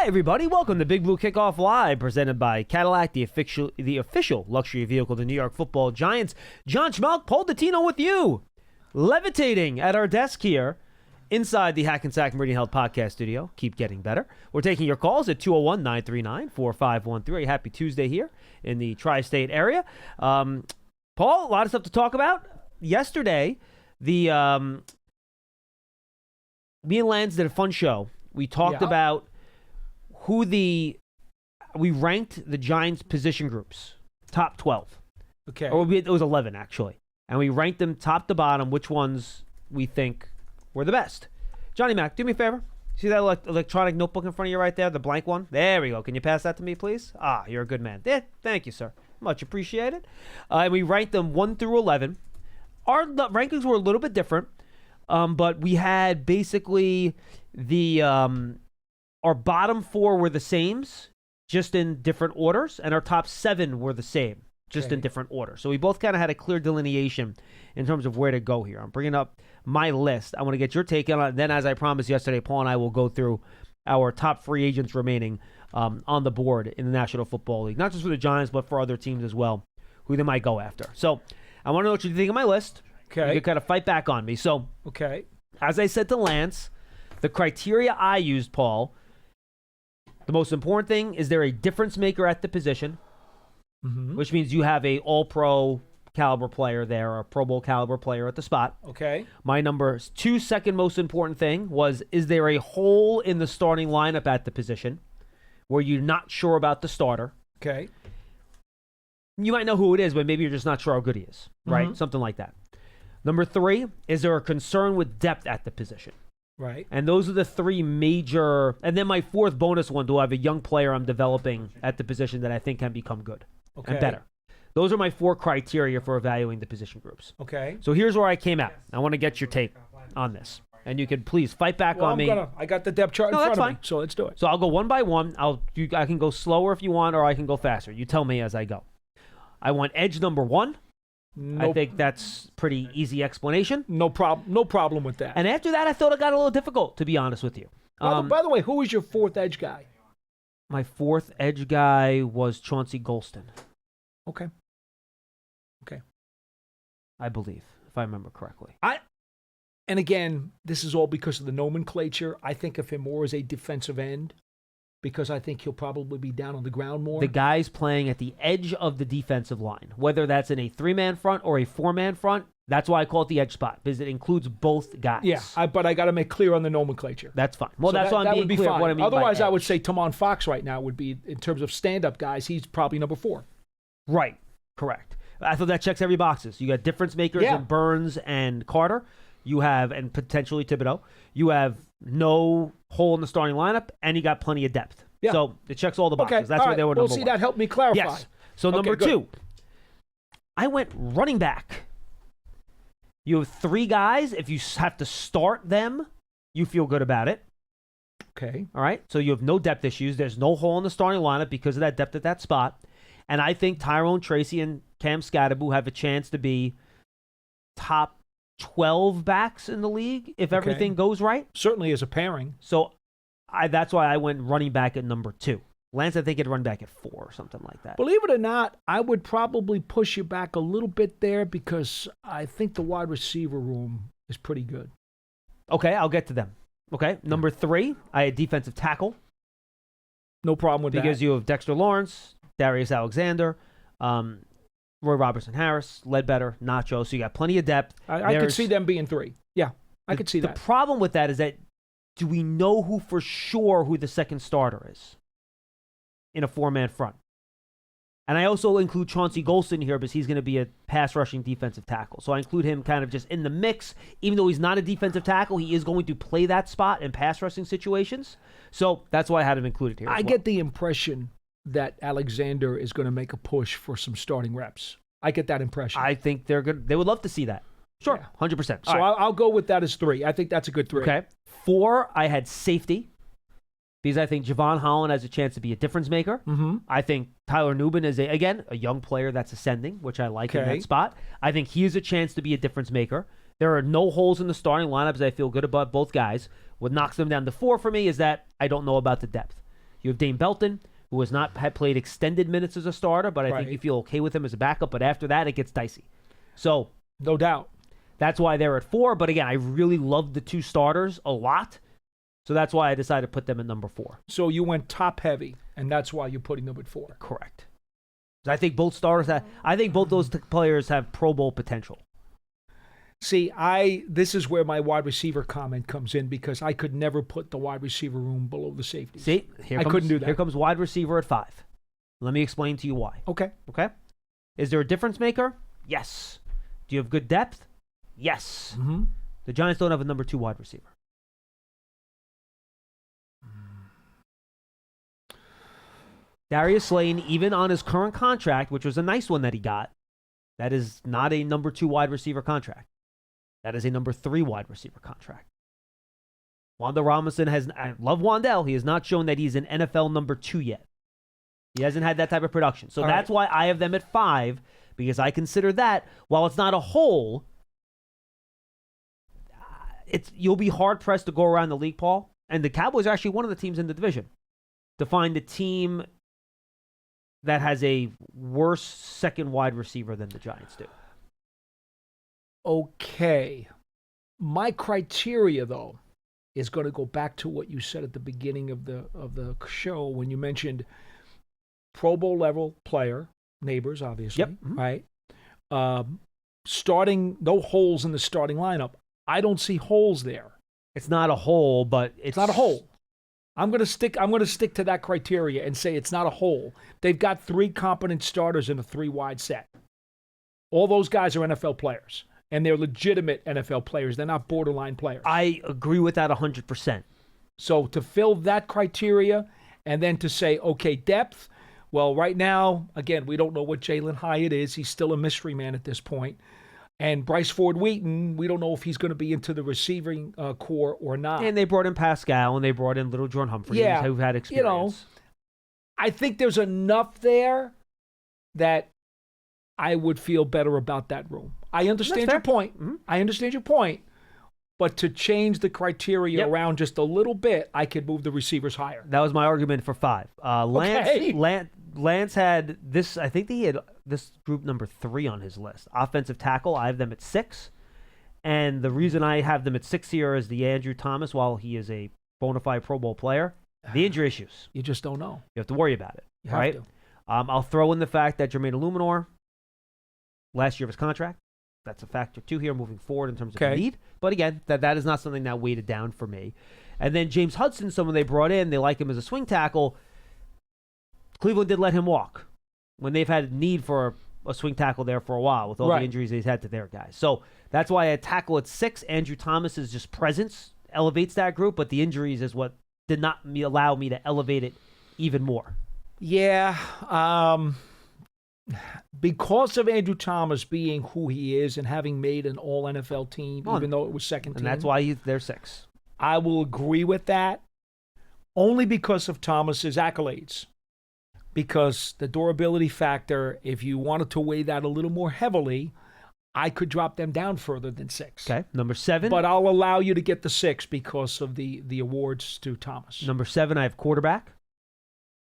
Hi, everybody. Welcome to Big Blue Kickoff Live, presented by Cadillac, the official luxury vehicle of the New York Football Giants. John Schmeelk, Paul Dottino with you, levitating at our desk here inside the Hackensack Meridian Health Podcast Studio. Keep getting better. We're taking your calls at 201-939-4513. Happy Tuesday here in the tri-state area. Paul, a lot of stuff to talk about. Yesterday, me and Lance did a fun show. We talked about we ranked the Giants' position groups, top 12. Okay. Or it was 11, actually. And we ranked them top to bottom, which ones we think were the best. Johnny Mac, do me a favor. See that electronic notebook in front of you right there, the blank one? There we go. Can you pass that to me, please? Ah, you're a good man. Yeah, thank you, sir. Much appreciated. And we ranked them 1 through 11. Our rankings were a little bit different, but we had basically our bottom 4 were the same, just in different orders, and our top 7 were the same, just in different orders. So we both kind of had a clear delineation in terms of where to go here. I'm bringing up my list. I want to get your take on it. And then, as I promised yesterday, Paul and I will go through our top free agents remaining on the board in the National Football League, not just for the Giants, but for other teams as well, who they might go after. So I want to know what you think of my list. Okay. You can kind of fight back on me. So, okay. As I said to Lance, the criteria I used, Paul, the most important thing is there a difference maker at the position, which means you have a all-pro caliber player there, or a Pro Bowl caliber player at the spot. Okay. My number 2 second most important thing was, is there a hole in the starting lineup at the position where you're not sure about the starter? Okay. You might know who it is, but maybe you're just not sure how good he is, right? Something like that. Number 3, is there a concern with depth at the position? Right. And those are the 3 major. And then my 4th bonus one, do I have a young player I'm developing at the position that I think can become good and better? Those are my 4 criteria for evaluating the position groups. Okay. So here's where I came out. I want to get your take on this. And you can please fight back on me. I got the depth chart in front of me, so let's do it. So I'll go one by one. I can go slower if you want, or I can go faster. You tell me as I go. I want edge number 1. I think that's pretty easy explanation. No problem with that. And after that, I thought it got a little difficult, to be honest with you. By the way, who was your 4th edge guy? My 4th edge guy was Chauncey Golston. Okay. I believe, if I remember correctly. And again, this is all because of the nomenclature. I think of him more as a defensive end, because I think he'll probably be down on the ground more. The guy's playing at the edge of the defensive line, whether that's in a 3-man front or a 4-man front. That's why I call it the edge spot, because it includes both guys. Yeah, but I got to make clear on the nomenclature. That's fine. Well, so that's why I'm being clear what I mean. Otherwise, by I would say Tamon Fox right now would be, in terms of stand-up guys, he's probably number 4. Right. Correct. I thought that checks every boxes. You got difference makers in Burns and Carter. You have, and potentially Thibodeau. You have no hole in the starting lineup, and you got plenty of depth. Yeah. So it checks all the boxes. Okay. That's why they were number 1. That helped me clarify. Yes. So number 2, I went running back. You have 3 guys. If you have to start them, you feel good about it. Okay. All right. So you have no depth issues. There's no hole in the starting lineup because of that depth at that spot. And I think Tyrone Tracy and Cam Scadaboo have a chance to be top 12 backs in the league if everything goes right. Certainly as a pairing. So that's why I went running back at number 2. Lance, I think, he'd run back at 4 or something like that. Believe it or not, I would probably push you back a little bit there, because I think the wide receiver room is pretty good. Okay, I'll get to them. Okay, number 3, I had defensive tackle. No problem with that. Because you have Dexter Lawrence, Darius Alexander, Roy Robertson Harris, Ledbetter, Nacho. So you got plenty of depth. I could see them being 3. Yeah, I could see that. The problem with that is that, do we know who the second starter is in a 4-man front? And I also include Chauncey Golston here because he's going to be a pass-rushing defensive tackle. So I include him kind of just in the mix. Even though he's not a defensive tackle, he is going to play that spot in pass-rushing situations. So that's why I had him included here. I get the impression that Alexander is going to make a push for some starting reps. I get that impression. I think they would love to see that. Sure, 100%. So I'll go with that as 3. I think that's a good 3. Okay. 4, I had safety, because I think Javon Holland has a chance to be a difference maker. Mm-hmm. I think Tyler Nubin is, a young player that's ascending, which I like in that spot. I think he has a chance to be a difference maker. There are no holes in the starting lineups. I feel good about both guys. What knocks them down to 4 for me is that I don't know about the depth. You have Dane Belton, who has not had played extended minutes as a starter, but I think you feel okay with him as a backup. But after that, it gets dicey. So no doubt. That's why they're at 4. But again, I really love the 2 starters a lot. So that's why I decided to put them at number 4. So you went top heavy, and that's why you're putting them at 4. Correct. I think both those players have Pro Bowl potential. See, this is where my wide receiver comment comes in because I could never put the wide receiver room below the safeties. See, couldn't do that. Here comes wide receiver at 5. Let me explain to you why. Okay. Is there a difference maker? Yes. Do you have good depth? Yes. Mm-hmm. The Giants don't have a number 2 wide receiver. Darius Slayton, even on his current contract, which was a nice one that he got, that is not a number 2 wide receiver contract. That is a number 3 wide receiver contract. Wanda Robinson I love Wandell. He has not shown that he's an NFL number 2 yet. He hasn't had that type of production. So that's why I have them at 5, because I consider that, while it's not a hole, you'll be hard-pressed to go around the league, Paul. And the Cowboys are actually one of the teams in the division to find a team that has a worse second wide receiver than the Giants do. Okay. My criteria, though, is going to go back to what you said at the beginning of the show when you mentioned Pro Bowl level player, Neighbors, obviously, right? Starting, no holes in the starting lineup. I don't see holes there. It's not a hole, but it's not a hole. I'm going to stick to that criteria and say it's not a hole. They've got 3 competent starters in a 3-wide set. All those guys are NFL players, and they're legitimate NFL players. They're not borderline players. I agree with that 100%. So to fill that criteria and then to say, okay, depth, well, right now, again, we don't know what Jalen Hyatt is. He's still a mystery man at this point. And Bryce Ford-Wheaton, we don't know if he's going to be into the receiving core or not. And they brought in Pascal, and they brought in Little John Humphrey, who've had experience. I think there's enough there that I would feel better about that room. I understand your point. Mm-hmm. I understand your point. But to change the criteria around just a little bit, I could move the receivers higher. That was my argument for 5. Lance had this, I think he had this group number 3 on his list. Offensive tackle, I have them at 6. And the reason I have them at 6 here is the Andrew Thomas, while he is a bona fide Pro Bowl player, the injury issues. You just don't know. You have to worry about it. You have to. I'll throw in the fact that Jermaine Illuminor, last year of his contract, that's a factor too here moving forward in terms of need. But again, that is not something that weighted down for me. And then James Hudson, someone they brought in, they like him as a swing tackle. Cleveland did let him walk when they've had need for a swing tackle there for a while with all the injuries he's had to their guys. So that's why I tackle at 6. Andrew Thomas's just presence elevates that group, but the injuries is what did not allow me to elevate it even more. Yeah. Because of Andrew Thomas being who he is and having made an all-NFL team, even though it was second team. And that's why they're 6. I will agree with that only because of Thomas's accolades. Because the durability factor, if you wanted to weigh that a little more heavily, I could drop them down further than 6. Okay, number 7. But I'll allow you to get the 6 because of the awards to Thomas. Number 7, I have quarterback.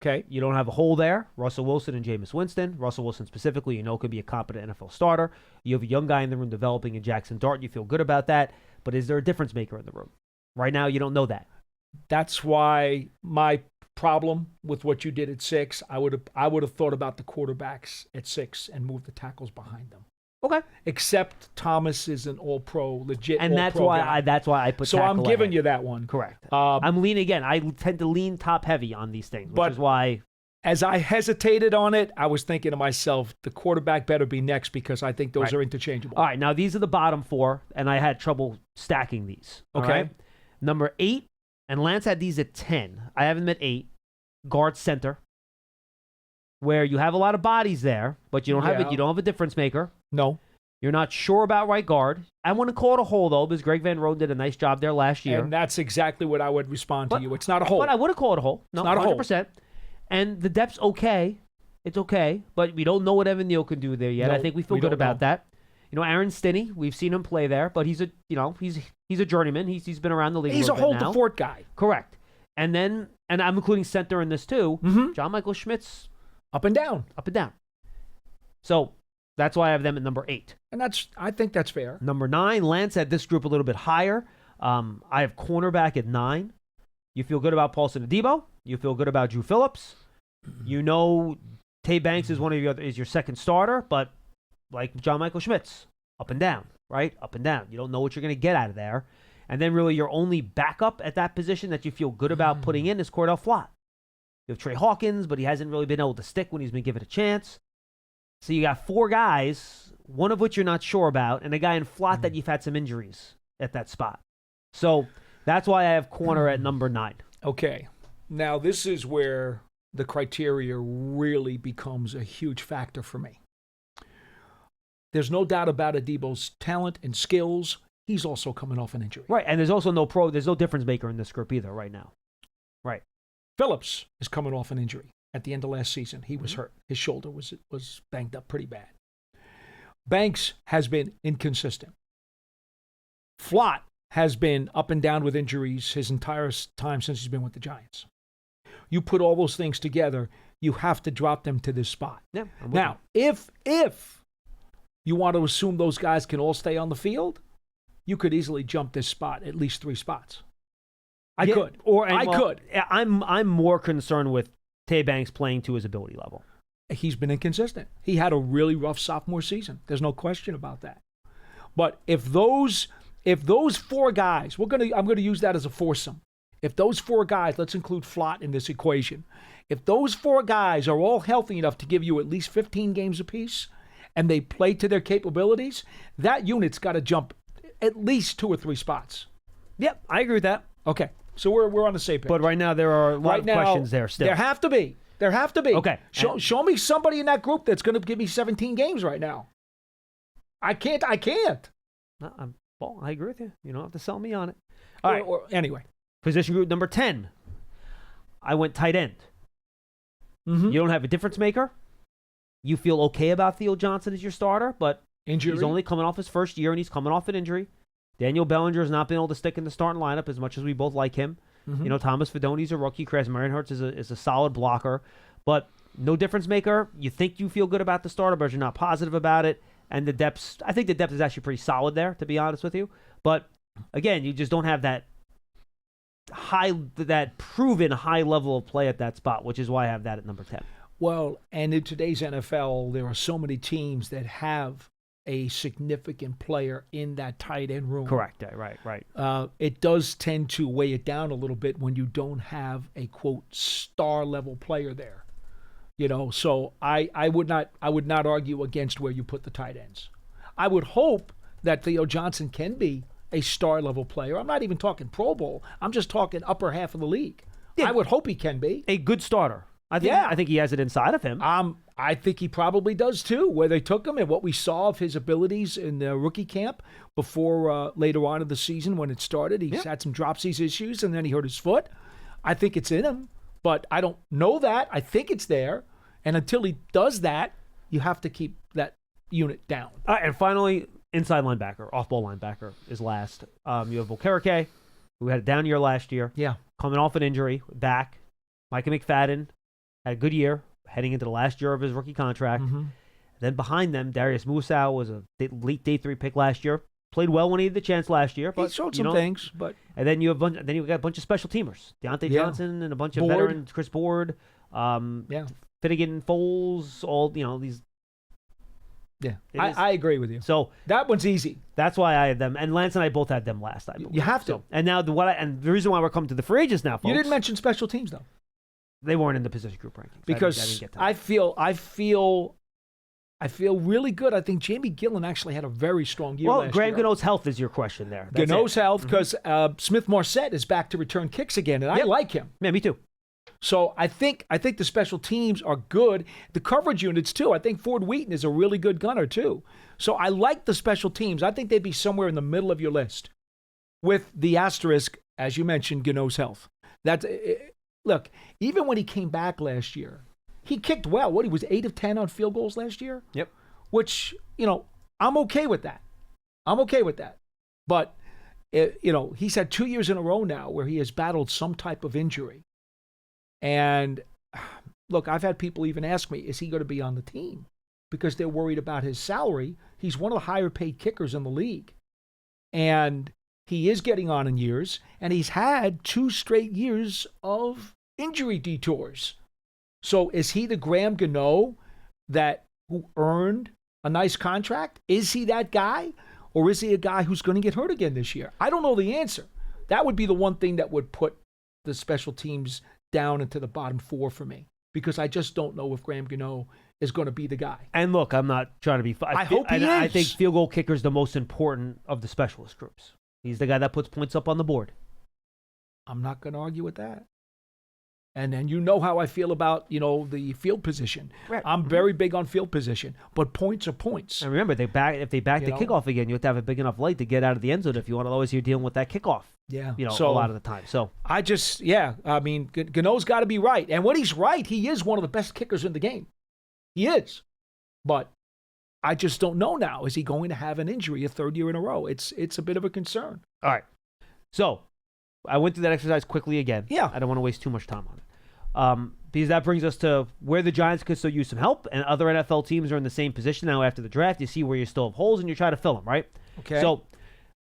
Okay. You don't have a hole there. Russell Wilson and Jameis Winston. Russell Wilson specifically, could be a competent NFL starter. You have a young guy in the room developing in Jackson Dart. You feel good about that. But is there a difference maker in the room? Right now, you don't know that. That's why my problem with what you did at 6, I would have thought about the quarterbacks at 6 and moved the tackles behind them. Okay. Except Thomas is an all-pro, legit and all-pro guy. That's why I put so tackle I'm giving ahead. you that one. Correct. I'm leaning again. I tend to lean top-heavy on these things, which is why. As I hesitated on it, I was thinking to myself, the quarterback better be next because I think those are interchangeable. All right, now these are the bottom 4, and I had trouble stacking these. Okay. Right? Number 8, and Lance had these at 10. I have them at 8. Guard center, where you have a lot of bodies there, but you don't have it. You don't have a difference maker. No. You're not sure about right guard. I want to call it a hole, though, because Greg Van Roten did a nice job there last year. And that's exactly what I would respond to you. It's not a hole. But I would have called it a hole. No, it's not 100%. A hole. And the depth's okay. It's okay, but we don't know what Evan Neal can do there yet. I think we feel good about that. Aaron Stinney, we've seen him play there, but he's a journeyman. He's been around the league. He's a hold now. the fort guy. Correct. And I'm including center in this too. Mm-hmm. John Michael Schmitz, Up and down. up and down. So that's why I have them at number 8. And I think that's fair. Number 9, Lance had this group a little bit higher. I have cornerback at 9. You feel good about Paulson Adebo. You feel good about Drew Phillips. You know Tay Banks is is your second starter, but like John Michael Schmitz, up and down, right? Up and down. You don't know what you're going to get out of there. And then really your only backup at that position that you feel good about putting in is Cordell Flott. You have Trey Hawkins, but he hasn't really been able to stick when he's been given a chance. So you got 4 guys, one of which you're not sure about, and a guy in Flott that you've had some injuries at that spot. So that's why I have corner at number 9. Okay. Now, this is where the criteria really becomes a huge factor for me. There's no doubt about Adebo's talent and skills. He's also coming off an injury. Right, and there's also there's no difference maker in this group either right now. Right. Phillips is coming off an injury. At the end of last season, he was hurt. His shoulder was banged up pretty bad. Banks has been inconsistent. Flott has been up and down with injuries his entire time since he's been with the Giants. You put all those things together, you have to drop them to this spot. Yeah. Now, if you want to assume those guys can all stay on the field, you could easily jump this spot at least 3 spots. I could. I'm more concerned with Tay Banks playing to his ability level. He's been inconsistent. He had a really rough sophomore season. There's no question about that. But if those 4 guys, I'm going to use that as a foursome. If those 4 guys, let's include Flott in this equation. If those 4 guys are all healthy enough to give you at least 15 games apiece, and they play to their capabilities, that unit's got to jump at least 2 or 3 spots. Yep, I agree with that. Okay, so we're on the same page. But right now there are a lot of questions there still. There have to be. Okay. Show me somebody in that group that's going to give me 17 games right now. I can't. Well, I agree with you. You don't have to sell me on it. All right. Anyway. Position group number 10. I went tight end. Mm-hmm. You don't have a difference maker. You feel okay about Theo Johnson as your starter, but injury. He's only coming off his first year, and he's coming off an injury. Daniel Bellinger has not been able to stick in the starting lineup as much as we both like him. Mm-hmm. You know, Thomas Fidoni's a rookie. Chris Marienhurst is a solid blocker, but no difference maker. You think you feel good about the starter, but you're not positive about it. And the depth, I think the depth is actually pretty solid there, to be honest with you. But again, you just don't have that proven high level of play at that spot, which is why I have that at number 10. Well, and in today's NFL, there are so many teams that have a significant player in that tight end room. Correct. Right. It does tend to weigh it down a little bit when you don't have a quote star level player there. You know, so I would not argue against where you put the tight ends. I would hope that Theo Johnson can be a star level player. I'm not even talking Pro Bowl. I'm just talking upper half of the league. Yeah. I would hope he can be a good starter. I think he has it inside of him. I think he probably does too, where they took him and what we saw of his abilities in the rookie camp before later on in the season when it started. He's had some dropsies issues and then he hurt his foot. I think it's in him, but I don't know that. I think it's there. And until he does that, you have to keep that unit down. All right, and finally, inside linebacker, off-ball linebacker is last. You have Volkerke, who had a down year last year. Yeah. Coming off an injury, back. Micah McFadden had a good year, heading into the last year of his rookie contract. Mm-hmm. Then behind them, Darius Musow was a late day 3 pick last year. Played well when he had the chance last year. But, he showed some things, but and then you got a bunch of special teamers, Deontay Johnson and a bunch of veterans, Chris Board, Finnegan, Foles, all these. Yeah, I agree with you. So that one's easy. That's why I had them, and Lance and I both had them last. I believe. You have to. So, and now the reason why we're coming to the free agents now, folks. You didn't mention special teams though. They weren't in the position group rankings because I didn't get to I feel really good. I think Jamie Gillen actually had a very strong year. Well, Graham Gano's health is your question there. Gano's health because Smith Marset is back to return kicks again, and I like him. Yeah, me too. So I think the special teams are good. The coverage units too. I think Ford Wheaton is a really good gunner too. So I like the special teams. I think they'd be somewhere in the middle of your list, with the asterisk, as you mentioned, Gano's health. Look, even when he came back last year, he kicked well. He was 8 of 10 on field goals last year? Yep. Which, I'm okay with that. But he's had 2 years in a row now where he has battled some type of injury. And look, I've had people even ask me, is he going to be on the team? Because they're worried about his salary. He's one of the higher paid kickers in the league. And he is getting on in years, and he's had 2 straight years of injury detours. So is he the Graham Gano who earned a nice contract? Is he that guy? Or is he a guy who's going to get hurt again this year? I don't know the answer. That would be the one thing that would put the special teams down into the bottom 4 for me, because I just don't know if Graham Gano is going to be the guy. And look, I'm not trying to be... I hope he is. I think field goal kicker is the most important of the specialist groups. He's the guy that puts points up on the board. I'm not going to argue with that. And then you know how I feel about, the field position. Right. I'm very big on field position, but points are points. And remember, if they back the kickoff again, you have to have a big enough leg to get out of the end zone if you want to always you're dealing with that kickoff. Yeah. A lot of the time. So Gano's got to be right. And when he's right, he is one of the best kickers in the game. He is. But I just don't know now. Is he going to have an injury a 3rd year in a row? It's a bit of a concern. All right. So I went through that exercise quickly again. Yeah. I don't want to waste too much time on it. Because that brings us to where the Giants could still use some help, and other NFL teams are in the same position now after the draft. You see where you still have holes, and you try to fill them, right? Okay. So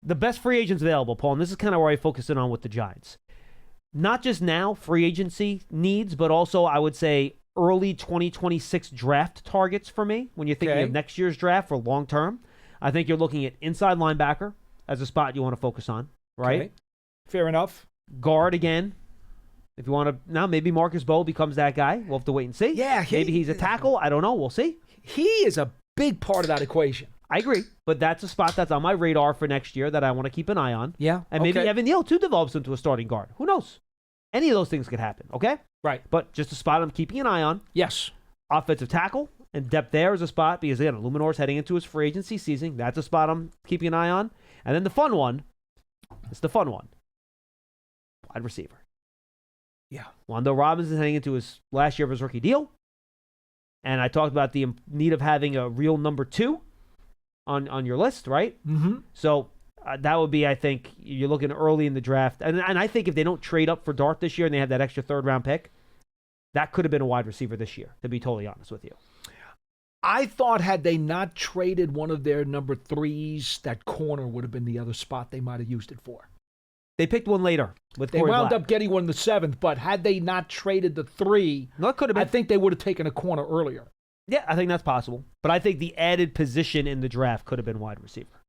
the best free agents available, Paul, and this is kind of where I focus in on with the Giants. Not just now free agency needs, but also I would say early 2026 draft targets for me when you're thinking of next year's draft for long term. I think you're looking at inside linebacker as a spot you want to focus on, right? Okay. Fair enough. Guard again. If you want to, now maybe Marcus Bowe becomes that guy. We'll have to wait and see. Yeah. Maybe he's a tackle. I don't know. We'll see. He is a big part of that equation. I agree. But that's a spot that's on my radar for next year that I want to keep an eye on. Yeah. And maybe Evan Neal, too, develops into a starting guard. Who knows? Any of those things could happen, okay? Right. But just a spot I'm keeping an eye on. Yes. Offensive tackle and depth there is a spot because, again, Luminor's heading into his free agency season. That's a spot I'm keeping an eye on. And then the fun one. It's the fun one. Wide receiver. Yeah. Wando Robinson heading into his last year of his rookie deal. And I talked about the need of having a real number 2 on your list, right? Mm-hmm. So that would be, I think, you're looking early in the draft. And I think if they don't trade up for Dart this year and they have that extra 3rd-round pick, that could have been a wide receiver this year, to be totally honest with you. I thought had they not traded one of their number 3s, that corner would have been the other spot they might have used it for. They picked one later with They Corey wound Black. up getting one in the 7th, but had they not traded the 3, That could have been. I think they would have taken a corner earlier. Yeah, I think that's possible. But I think the added position in the draft could have been wide receiver.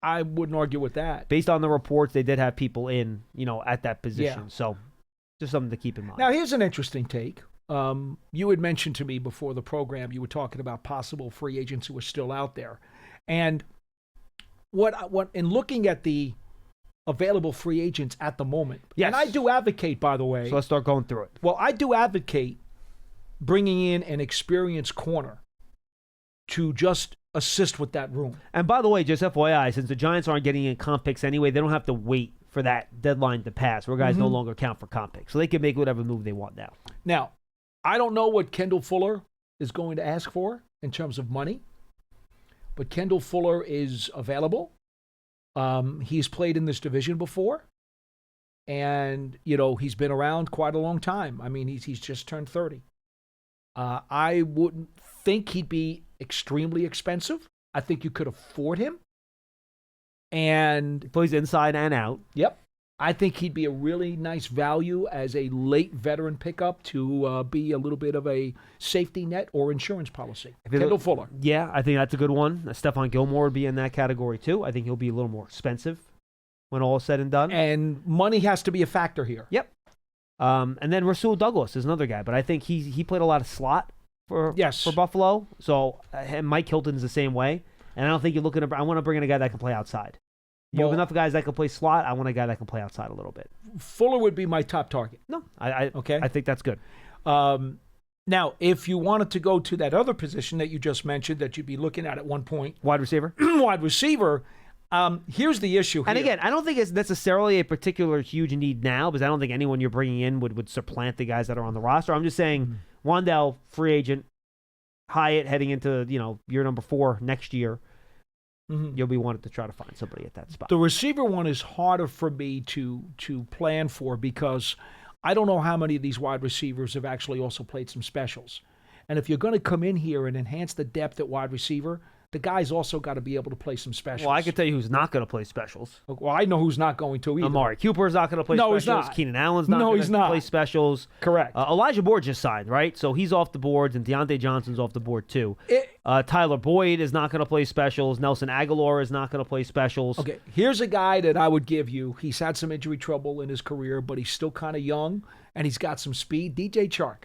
I wouldn't argue with that. Based on the reports, they did have people in, at that position. Yeah. So just something to keep in mind. Now, here's an interesting take. You had mentioned to me before the program, you were talking about possible free agents who are still out there. And what in looking at the available free agents at the moment, yes. And I do advocate, by the way. So let's start going through it. Well, I do advocate bringing in an experienced corner to just assist with that room. And by the way, just FYI, since the Giants aren't getting in comp picks anyway, they don't have to wait for that deadline to pass where guys no longer count for comp picks. So they can make whatever move they want now. Now, I don't know what Kendall Fuller is going to ask for in terms of money, but Kendall Fuller is available. He's played in this division before, and, he's been around quite a long time. I mean, he's just turned 30. I wouldn't think he'd be extremely expensive. I think you could afford him. And he plays inside and out. Yep. I think he'd be a really nice value as a late veteran pickup to be a little bit of a safety net or insurance policy. Kendall Fuller. Yeah, I think that's a good one. Stephon Gilmore would be in that category too. I think he'll be a little more expensive when all is said and done. And money has to be a factor here. Yep. And then Rasul Douglas is another guy, but I think he played a lot of slot for Buffalo. So and Mike Hilton's the same way. And I don't think you're looking at. I want to bring in a guy that can play outside. You have enough guys that can play slot. I want a guy that can play outside a little bit. Fuller would be my top target. No, I think that's good. Now, if you wanted to go to that other position that you just mentioned that you'd be looking at one point, wide receiver. Wide receiver. Here's the issue here. And again, I don't think it's necessarily a particular huge need now because I don't think anyone you're bringing in would supplant the guys that are on the roster. I'm just saying Wan'Dale, free agent, Hyatt heading into year number 4 next year. you'll be wanting to try to find somebody at that spot. The receiver one is harder for me to plan for because I don't know how many of these wide receivers have actually also played some specials. And if you're going to come in here and enhance the depth at wide receiver, the guy's also got to be able to play some specials. Well, I can tell you who's not going to play specials. Well, I know who's not going to either. Amari Cooper's not going to play No, specials. he's not. Keenan Allen's not going to play specials. Correct. Elijah Moore just signed, right? So he's off the boards, and Deontay Johnson's off the board too. Tyler Boyd is not going to play specials. Nelson Aguilar is not going to play specials. Okay, here's a guy that I would give you. He's had some injury trouble in his career, but he's still kind of young, and he's got some speed. DJ Chark.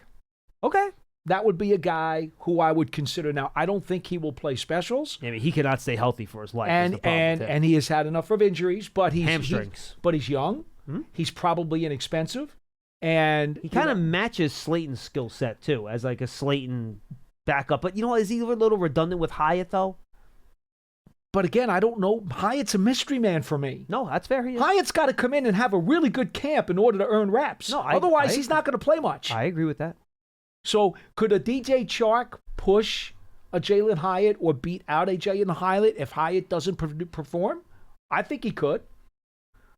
Okay. That would be a guy who I would consider. Now, I don't think he will play specials. I mean, he cannot stay healthy for his life. And he has had enough of injuries, but he's hamstrings. But he's young. Mm-hmm. He's probably inexpensive, and he kind of matches Slayton's skill set too, as like a Slayton backup. But is he a little redundant with Hyatt though? But again, I don't know. Hyatt's a mystery man for me. No, that's fair. Hyatt's got to come in and have a really good camp in order to earn reps. No, otherwise he's not going to play much. I agree with that. So could a DJ Chark push a Jalen Hyatt or beat out a Jalen Hyatt if Hyatt doesn't perform? I think he could.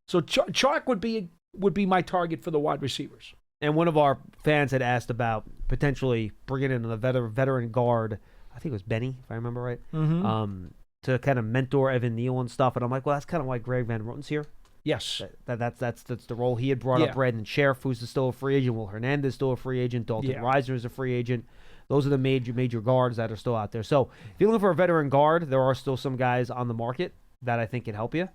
So Chark would be my target for the wide receivers. And one of our fans had asked about potentially bringing in a veteran guard. I think it was Benny, if I remember right, to kind of mentor Evan Neal and stuff. And I'm like, well, that's kind of why Greg Van Roten's here. Yes. That's the role he had brought up. Brandon Sheriff, who's still a free agent. Will Hernandez still a free agent. Dalton Risner is a free agent. Those are the major guards that are still out there. So if you're looking for a veteran guard, there are still some guys on the market that I think can help you,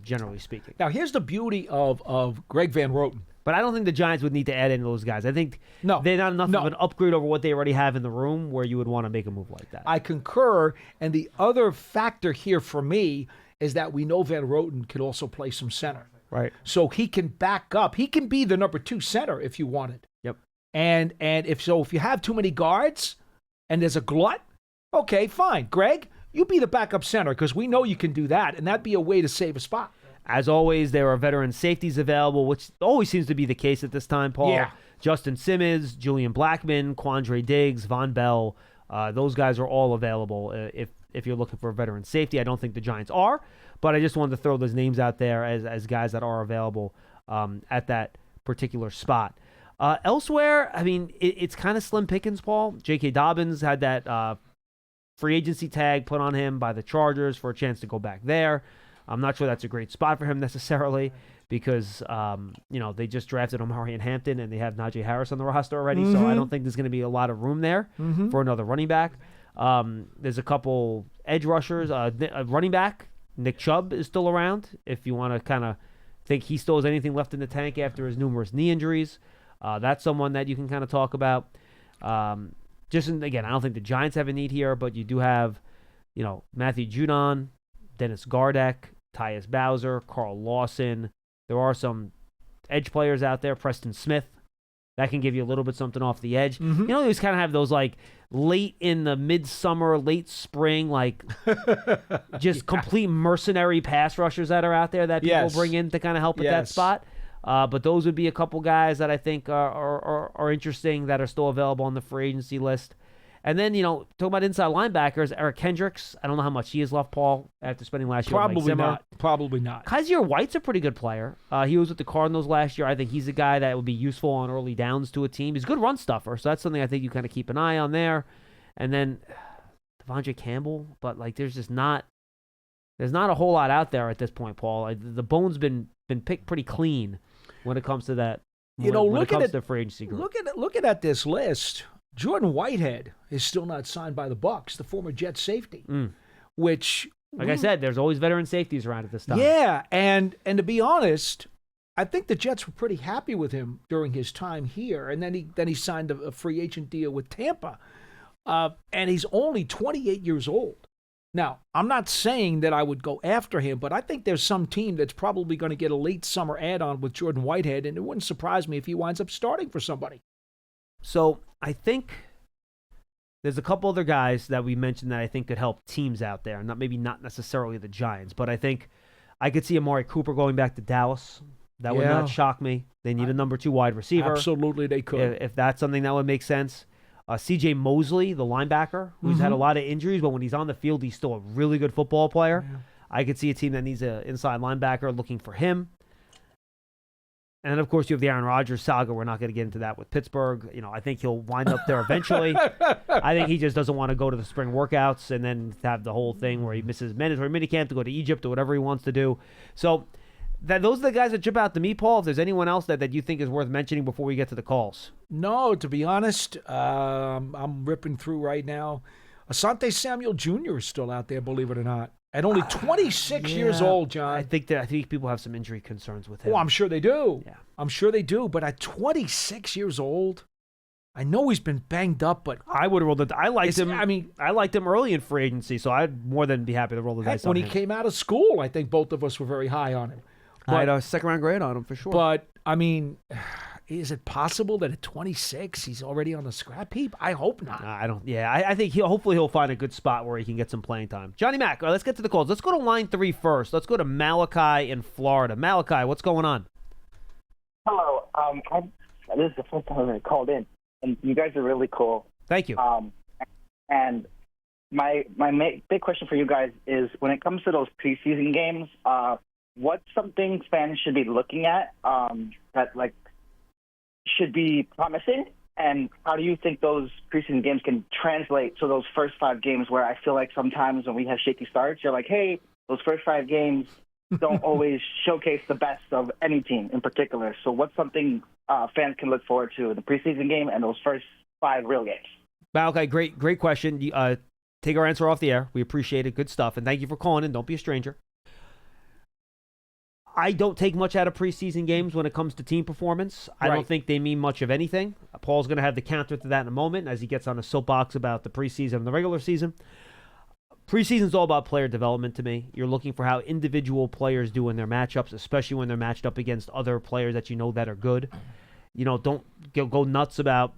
generally speaking. Now, here's the beauty of Greg Van Roten. But I don't think the Giants would need to add in those guys. I think they're not enough of an upgrade over what they already have in the room where you would want to make a move like that. I concur. And the other factor here for me is that we know Van Roten can also play some center. Right. So he can back up. He can be the number 2 center if you wanted. Yep. And if you have too many guards and there's a glut, okay, fine. Greg, you be the backup center because we know you can do that, and that'd be a way to save a spot. As always, there are veteran safeties available, which always seems to be the case at this time, Paul. Yeah. Justin Simmons, Julian Blackmon, Quandre Diggs, Von Bell, those guys are all available if you're looking for a veteran safety. I don't think the Giants are, but I just wanted to throw those names out there as guys that are available at that particular spot. Elsewhere, I mean, it's kind of slim pickings, Paul. J.K. Dobbins had that free agency tag put on him by the Chargers for a chance to go back there. I'm not sure that's a great spot for him necessarily because, they just drafted Omari and Hampton and they have Najee Harris on the roster already, so I don't think there's going to be a lot of room there for another running back. There's a couple edge rushers. A running back, Nick Chubb, is still around if you want to kind of think he still has anything left in the tank after his numerous knee injuries. That's someone that you can kind of talk about. Again, I don't think the Giants have a need here, but you do have, Matthew Judon, Dennis Gardeck, Tyus Bowser, Carl Lawson. There are some edge players out there, Preston Smith. That can give you a little bit something off the edge. You always kind of have those like late in the midsummer, late spring, like just complete mercenary pass rushers that are out there that people bring in to kind of help at that spot. But those would be a couple guys that I think are interesting that are still available on the free agency list. And then, talking about inside linebackers, Eric Kendricks. I don't know how much he has left, Paul, after spending last year. Probably not. Probably not. Kaiser White's a pretty good player. He was with the Cardinals last year. I think he's a guy that would be useful on early downs to a team. He's a good run stuffer, so that's something I think you kind of keep an eye on there. And then Devondre Campbell, but there's not a whole lot out there at this point, Paul. The bone's been picked pretty clean when it comes to that. When it comes to the free agency group. Looking at this list, Jordan Whitehead is still not signed by the Bucs, the former Jets safety, which, like I said, there's always veteran safeties around at this time. Yeah, and to be honest, I think the Jets were pretty happy with him during his time here, and then he signed a free agent deal with Tampa, and he's only 28 years old. Now, I'm not saying that I would go after him, but I think there's some team that's probably going to get a late summer add-on with Jordan Whitehead, and it wouldn't surprise me if he winds up starting for somebody. So I think there's a couple other guys that we mentioned that I think could help teams out there. Maybe not necessarily the Giants, but I think I could see Amari Cooper going back to Dallas. That would not shock me. They need a number 2 wide receiver. Absolutely, they could. If that's something that would make sense. C.J. Mosley, the linebacker, who's had a lot of injuries, but when he's on the field, he's still a really good football player. Yeah. I could see a team that needs an inside linebacker looking for him. And then, of course, you have the Aaron Rodgers saga. We're not going to get into that with Pittsburgh. I think he'll wind up there eventually. I think he just doesn't want to go to the spring workouts and then have the whole thing where he misses mandatory minicamp to go to Egypt or whatever he wants to do. So those are the guys that jump out to me, Paul. If there's anyone else that you think is worth mentioning before we get to the calls. No, to be honest, I'm ripping through right now. Asante Samuel Jr. is still out there, believe it or not. At only 26 years old, John. I think people have some injury concerns with him. Oh, I'm sure they do. Yeah. I'm sure they do. But at 26 years old, I know he's been banged up, but I would have rolled it. I liked him early in free agency, so I'd more than be happy to roll the dice on him. When he came out of school, I think both of us were very high on him. I had a second-round grade on him for sure. But, is it possible that at 26 he's already on the scrap heap? I hope not. I don't. Yeah, I think hopefully he'll find a good spot where he can get some playing time. Johnny Mac, let's get to the calls. Let's go to line 3 first. Let's go to Malachi in Florida. Malachi, what's going on? Hello. This is the first time I called in, and you guys are really cool. Thank you. And my big question for you guys is, when it comes to those preseason games, what's something fans should be looking at that should be promising, and how do you think those preseason games can translate to those first 5 games, where I feel like sometimes when we have shaky starts, you're like, hey, those first 5 games don't always showcase the best of any team in particular. So what's something fans can look forward to in the preseason game and those first 5 real games? Malachi, great question. Take our answer off the air. We appreciate it. Good stuff. And thank you for calling in. Don't be a stranger. I don't take much out of preseason games when it comes to team performance. I don't think they mean much of anything. Paul's going to have the counter to that in a moment as he gets on a soapbox about the preseason and the regular season. Preseason's all about player development to me. You're looking for how individual players do in their matchups, especially when they're matched up against other players that you know that are good. Don't go nuts about,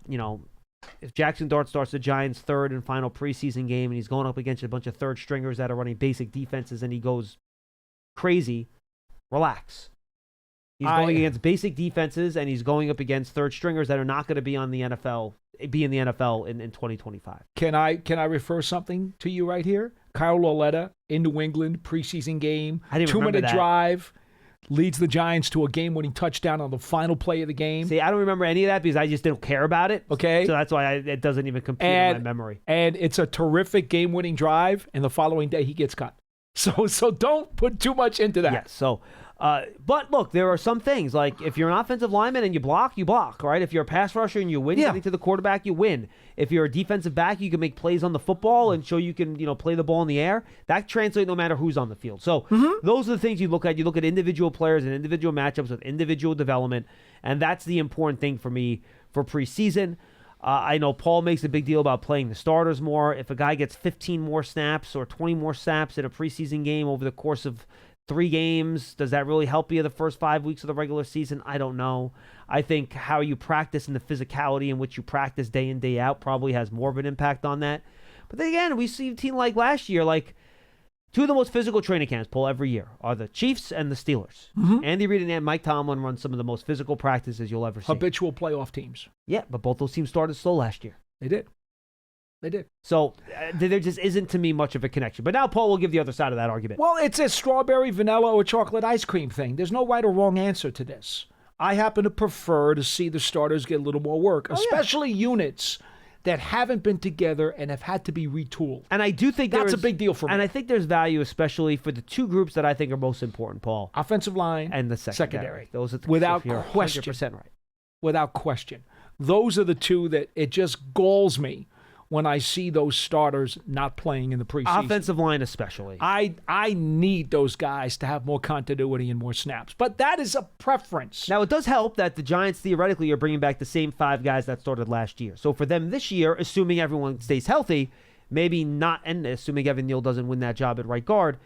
if Jackson Dart starts the Giants' third and final preseason game and he's going up against a bunch of third stringers that are running basic defenses and he goes crazy, relax. He's going against basic defenses and he's going up against third stringers that are not going to be in the NFL in 2025. Can I refer something to you right here? Kyle Lauletta in New England, preseason game, 2-minute drive, leads the Giants to a game-winning touchdown on the final play of the game. See, I don't remember any of that because I just didn't care about it. Okay. So that's why it doesn't even compute in my memory. And it's a terrific game-winning drive, and the following day he gets cut. So don't put too much into that. Yes. So, but look, there are some things like if you're an offensive lineman and you block, right? If you're a pass rusher and you win, getting to the quarterback, you win. If you're a defensive back, you can make plays on the football and show you can, play the ball in the air. That translates no matter who's on the field. So those are the things you look at. You look at individual players and individual matchups with individual development, and that's the important thing for me for preseason. I know Paul makes a big deal about playing the starters more. If a guy gets 15 more snaps or 20 more snaps in a preseason game over the course of 3 games, does that really help you the first 5 weeks of the regular season? I don't know. I think how you practice and the physicality in which you practice day in, day out probably has more of an impact on that. But then again, we see a team like last year, 2 of the most physical training camps, Paul, every year are the Chiefs and the Steelers. Andy Reid and Mike Tomlin run some of the most physical practices you'll ever see. Habitual playoff teams. Yeah, but both those teams started slow last year. They did. So there just isn't, to me, much of a connection. But now Paul will give the other side of that argument. Well, it's a strawberry, vanilla, or chocolate ice cream thing. There's no right or wrong answer to this. I happen to prefer to see the starters get a little more work, especially units that haven't been together and have had to be retooled. And I do think that's a big deal for me. And I think there's value, especially for the 2 groups that I think are most important, Paul. Offensive line and the secondary. Those are without question. 100% right. Without question. Those are the 2 that it just galls me when I see those starters not playing in the preseason. Offensive line especially. I need those guys to have more continuity and more snaps. But that is a preference. Now, it does help that the Giants theoretically are bringing back the same 5 guys that started last year. So for them this year, assuming everyone stays healthy, maybe not, and assuming Evan Neal doesn't win that job at right guard,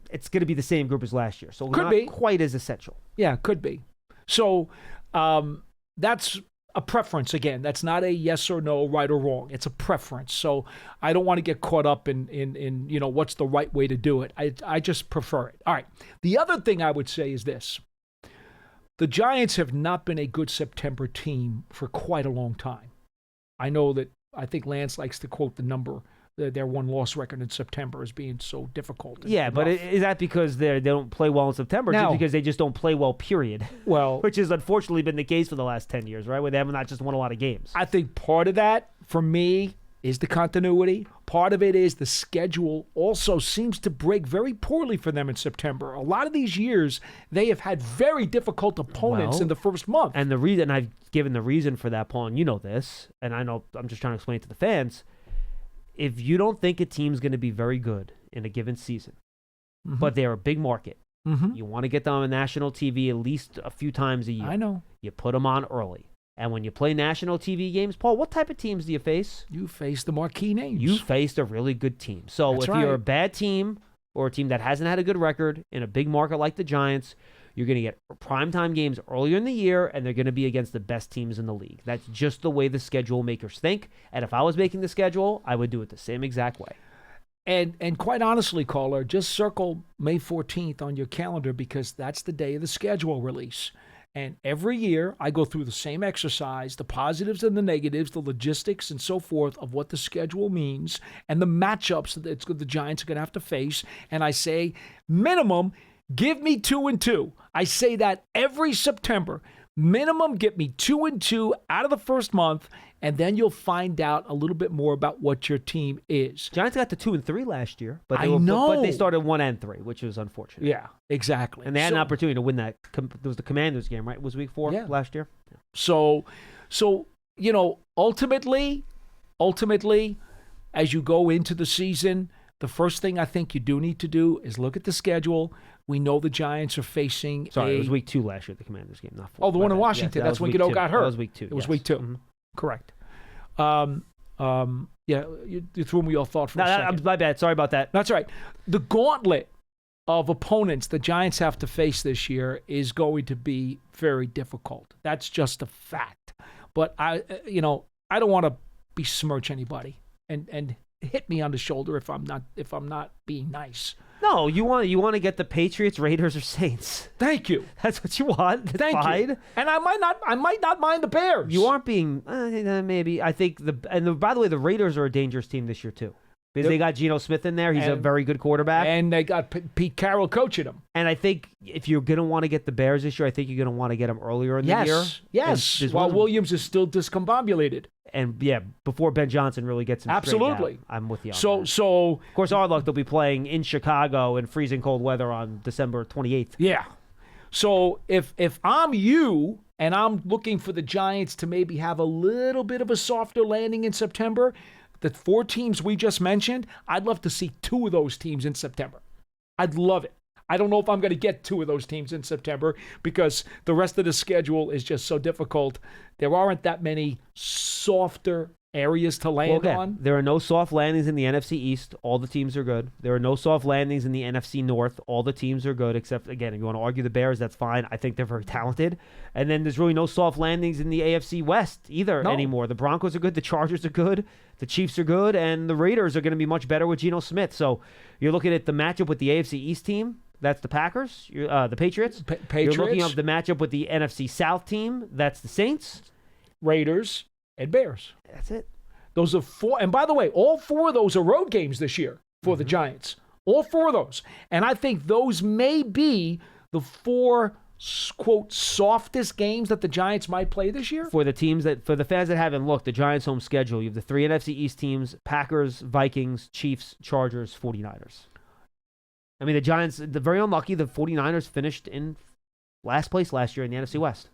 it's going to be the same group as last year. So could not be quite as essential. Yeah, could be. So that's a preference. Again, that's not a yes or no, right or wrong. It's a preference. So I don't want to get caught up in what's the right way to do it. I just prefer it. All right. The other thing I would say is this. the Giants have not been a good September team for quite a long time. I know that I think Lance likes to quote the number, their one-loss record in September as being so difficult. Yeah, but rough. is that because they don't play well in September? Now- Just because they just don't play well, period? Well, Which has unfortunately been the case for the last 10 years, right? Where they have not just won a lot of games. I think part of that, for me, is the continuity. Part of it is the schedule also seems to break very poorly for them in September. A lot of these years, they have had very difficult opponents Well, in the first month. And the reason I've given the reason for that, Paul, and you know this, and I know I'm just trying to explain it to the fans. If you don't think a team's going to be very good in a given season, but they're a big market, you want to get them on national TV at least a few times a year. I know. You put them on early. And when you play national TV games, Paul, what type of teams do you face? You face the marquee names. You faced a really good team. So That's if you're right. a bad team or a team that hasn't had a good record in a big market like the Giants, you're going to get primetime games earlier in the year, and they're going to be against the best teams in the league. That's just the way the schedule makers think. And if I was making the schedule, I would do it the same exact way. And quite honestly, caller, just circle May 14th on your calendar because that's the day of the schedule release. And every year, I go through the same exercise, the positives and the negatives, the logistics and so forth of what the schedule means and the matchups that the Giants are going to have to face. And I say, minimum, give me 2-2. I say that every September. Minimum, get me 2-2 out of the first month, and then you'll find out a little bit more about what your team is. Giants got to 2-3 last year, but I know. but they started 1-3, which was unfortunate. Yeah, exactly. And they had an opportunity to win that. There was the Commanders game, right? It was week 4 Yeah. last year. So ultimately, as you go into the season, the first thing I think you do need to do is look at the schedule. We know the Giants are facing Sorry, it was week 2 last year, the Commanders game, not 4. Oh, the one in Washington. Yes, That's when week Godot 2. got hurt. That was week 2. It was yes. week 2. Mhm. Correct. Yeah, you threw me off thought for No, a second. my bad. Sorry about that. That's right. The gauntlet of opponents the Giants have to face this year is going to be very difficult. That's just a fact. But I don't want to besmirch anybody and hit me on the shoulder if I'm not being nice. No, you want to get the Patriots, Raiders, or Saints. Thank you. That's what you want. That's Thank fine. you. And I might not mind the Bears. You aren't being maybe. I think by the way, the Raiders are a dangerous team this year too. Because they got Geno Smith in there. He's a very good quarterback. And they got Pete Carroll coaching them. And I think if you're going to want to get the Bears this year, I think you're going to want to get them earlier in the year. Yes. And While Williams is still discombobulated. And yeah, before Ben Johnson really gets him Absolutely. straightened out. I'm with you on that. So Of course, our luck, they'll be playing in Chicago in freezing cold weather on December 28th. yeah. So if I'm you and I'm looking for the Giants to maybe have a little bit of a softer landing in September, the 4 teams we just mentioned, I'd love to see 2 of those teams in September. I'd love it. I don't know if I'm going to get 2 of those teams in September because the rest of the schedule is just so difficult. There aren't that many softer areas to land on. There are no soft landings in the NFC East. All the teams are good. There are no soft landings in the NFC North. All the teams are good, except, again, if you want to argue the Bears, that's fine. I think they're very talented. And then there's really no soft landings in the AFC West either anymore. The Broncos are good. The Chargers are good. The Chiefs are good. And the Raiders are going to be much better with Geno Smith. So you're looking at the matchup with the AFC East team. That's the Packers, the Patriots. Patriots. You're looking at the matchup with the NFC South team. That's the Saints. Raiders, and Bears. That's it. Those are 4. And by the way, all 4 of those are road games this year for the Giants. All 4 of those. And I think those may be the 4, quote, softest games that the Giants might play this year. For the fans that haven't looked, the Giants' home schedule, you have the 3 NFC East teams: Packers, Vikings, Chiefs, Chargers, 49ers. I mean, the Giants, they're very unlucky. The 49ers finished in last place last year in the NFC West.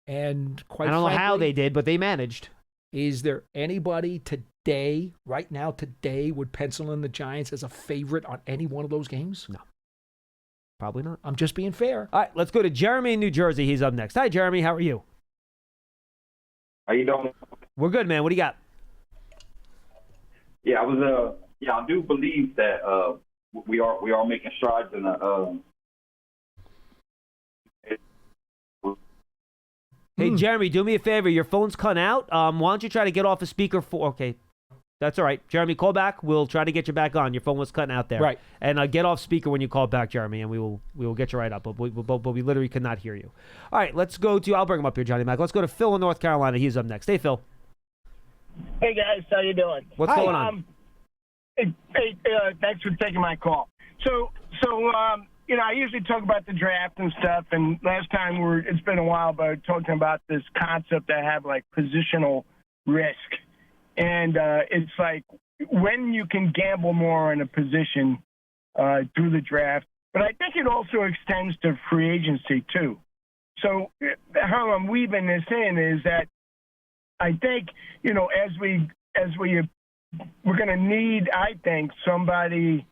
And quite I don't know how frankly, they did, but they managed. Is there anybody today, right now, would pencil in the Giants as a favorite on any one of those games? No. Probably not. I'm just being fair. All right, let's go to Jeremy in New Jersey. He's up next. Hi, Jeremy. How are you? How you doing? We're good, man. What do you got? Yeah, I do believe that we are making strides in Hey, Jeremy, do me a favor. Your phone's cut out. Why don't you try to get off a speaker for? Okay, That's all right. Jeremy, call back. We'll try to get you back on. Your phone was cutting out there. Right. And get off speaker when you call back, Jeremy, and we will get you right up. But we literally could not hear you. All right, let's go to, I'll bring him up here, Johnny Mac. Let's go to Phil in North Carolina. He's up next. Hey, Phil. Hey guys, how you doing? What's going on? Thanks for taking my call. So I usually talk about the draft and stuff, and last time it's been a while, but talking about this concept I have, like positional risk, and it's like when you can gamble more on a position through the draft, but I think it also extends to free agency too. So how I'm weaving this in is that I think, we're going to need, I think, somebody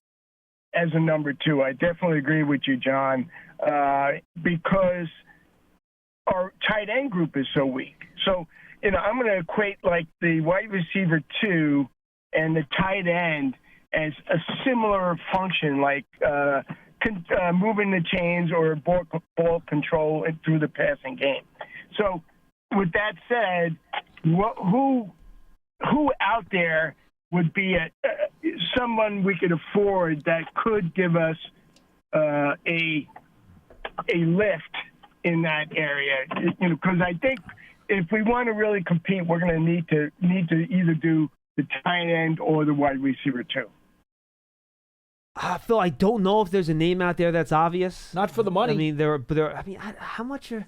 as a number 2. I definitely agree with you, John, because our tight end group is so weak. So, I'm going to equate like the wide receiver 2 and the tight end as a similar function, like moving the chains or ball control through the passing game. So, with that said, who out there would be someone we could afford that could give us a lift in that area? Because I think if we want to really compete, we're going to need to either do the tight end or the wide receiver too. Phil, I don't know if there's a name out there that's obvious. Not for the money. I mean, how much do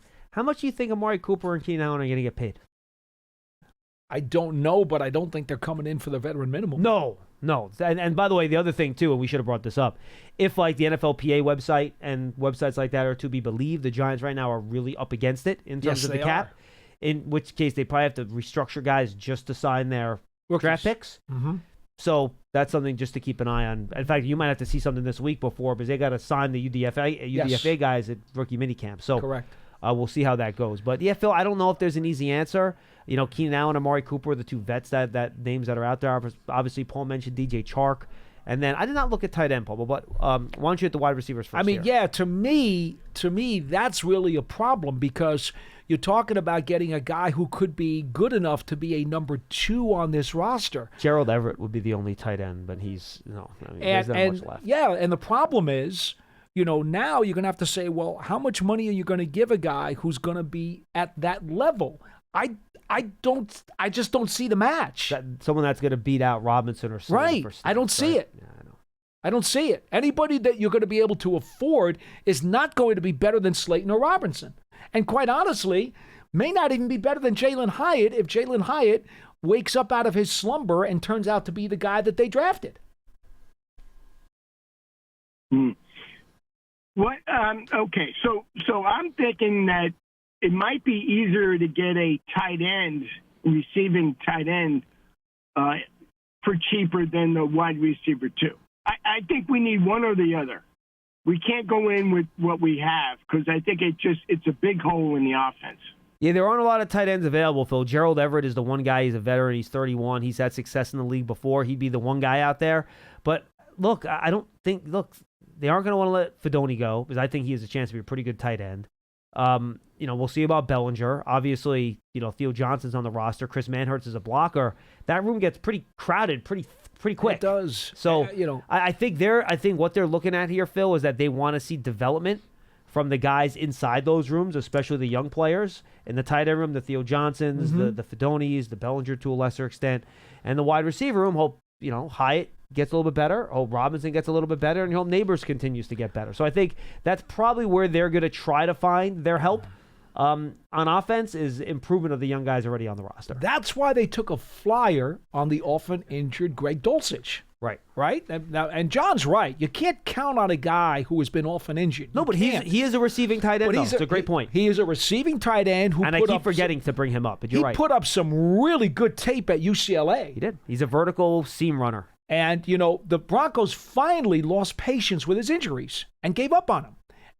you think Amari Cooper and Keenan Allen are going to get paid? I don't know, but I don't think they're coming in for the veteran minimum. No. And by the way, the other thing, too, and we should have brought this up, if like the NFLPA website and websites like that are to be believed, the Giants right now are really up against it in terms of the cap, in which case they probably have to restructure guys just to sign their draft picks. Mm-hmm. So that's something just to keep an eye on. In fact, you might have to see something this week before because they got to sign the UDFA guys at rookie minicamp. So correct. We'll see how that goes. But, yeah, Phil, I don't know if there's an easy answer. Keenan Allen and Amari Cooper are the 2 vets that names that are out there. Obviously, Paul mentioned DJ Chark. And then I did not look at tight end, Paul, but why don't you hit the wide receivers first? I mean, to me, that's really a problem because you're talking about getting a guy who could be good enough to be a number 2 on this roster. Gerald Everett would be the only tight end, but he's there's not much left. Yeah, and the problem is, now you're going to have to say, well, how much money are you going to give a guy who's going to be at that level? I just don't see the match. Someone that's going to beat out Robinson or something. Right. I don't see it. Yeah, I know. I don't see it. Anybody that you're going to be able to afford is not going to be better than Slayton or Robinson. And quite honestly, may not even be better than Jalen Hyatt if Jalen Hyatt wakes up out of his slumber and turns out to be the guy that they drafted. What? Okay, so I'm thinking that it might be easier to get a tight end, receiving tight end, for cheaper than the wide receiver too. I think we need one or the other. We can't go in with what we have because I think it's a big hole in the offense. Yeah, there aren't a lot of tight ends available, Phil. Gerald Everett is the one guy. He's a veteran. He's 31. He's had success in the league before. He'd be the one guy out there. But look, I don't think they aren't going to want to let Fedoni go because I think he has a chance to be a pretty good tight end. We'll see about Bellinger. Obviously, Theo Johnson's on the roster. Chris Manhertz is a blocker. That room gets pretty crowded pretty quick. It does. So, I think what they're looking at here, Phil, is that they want to see development from the guys inside those rooms, especially the young players. In the tight end room, the Theo Johnsons, the Fedonis, the Bellinger to a lesser extent. And the wide receiver room, hope, Hyatt gets a little bit better. Hope Robinson gets a little bit better. And hope Neighbors continues to get better. So I think that's probably where they're going to try to find their help. On offense is improvement of the young guys already on the roster. That's why they took a flyer on the often injured Greg Dulcich. Right? And John's right. You can't count on a guy who has been often injured. No, but he is a receiving tight end. It's a great point. He is a receiving tight end who I keep forgetting to bring him up, but you're right. He put up some really good tape at UCLA. He did. He's a vertical seam runner. And, the Broncos finally lost patience with his injuries and gave up on him.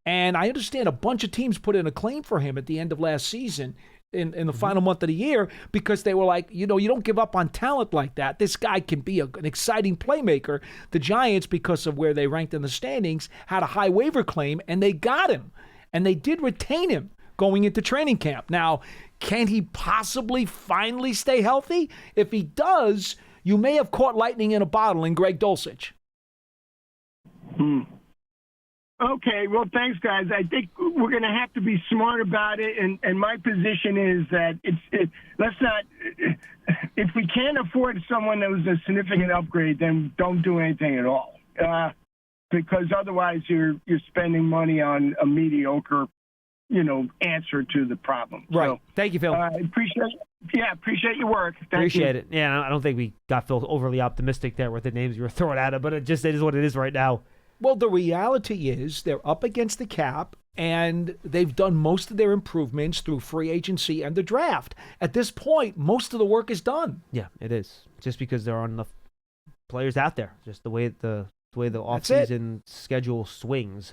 And I understand a bunch of teams put in a claim for him at the end of last season in the final month of the year because they were like, you don't give up on talent like that. This guy can be an exciting playmaker. The Giants, because of where they ranked in the standings, had a high waiver claim, and they got him. And they did retain him going into training camp. Now, can he possibly finally stay healthy? If he does, you may have caught lightning in a bottle in Greg Dulcich. Okay, well, thanks, guys. I think we're going to have to be smart about it, and my position is that let's not. If we can't afford someone that was a significant upgrade, then don't do anything at all. Because otherwise, you're spending money on a mediocre, answer to the problem. Right. So, Thank you, Phil. Appreciate your work. Appreciate it. Yeah, I don't think we got Phil overly optimistic there with the names you were throwing at him, but it is what it is right now. Well, the reality is they're up against the cap, and they've done most of their improvements through free agency and the draft. At this point, most of the work is done. Yeah, it is. Just because there aren't enough players out there. Just the way the offseason schedule swings.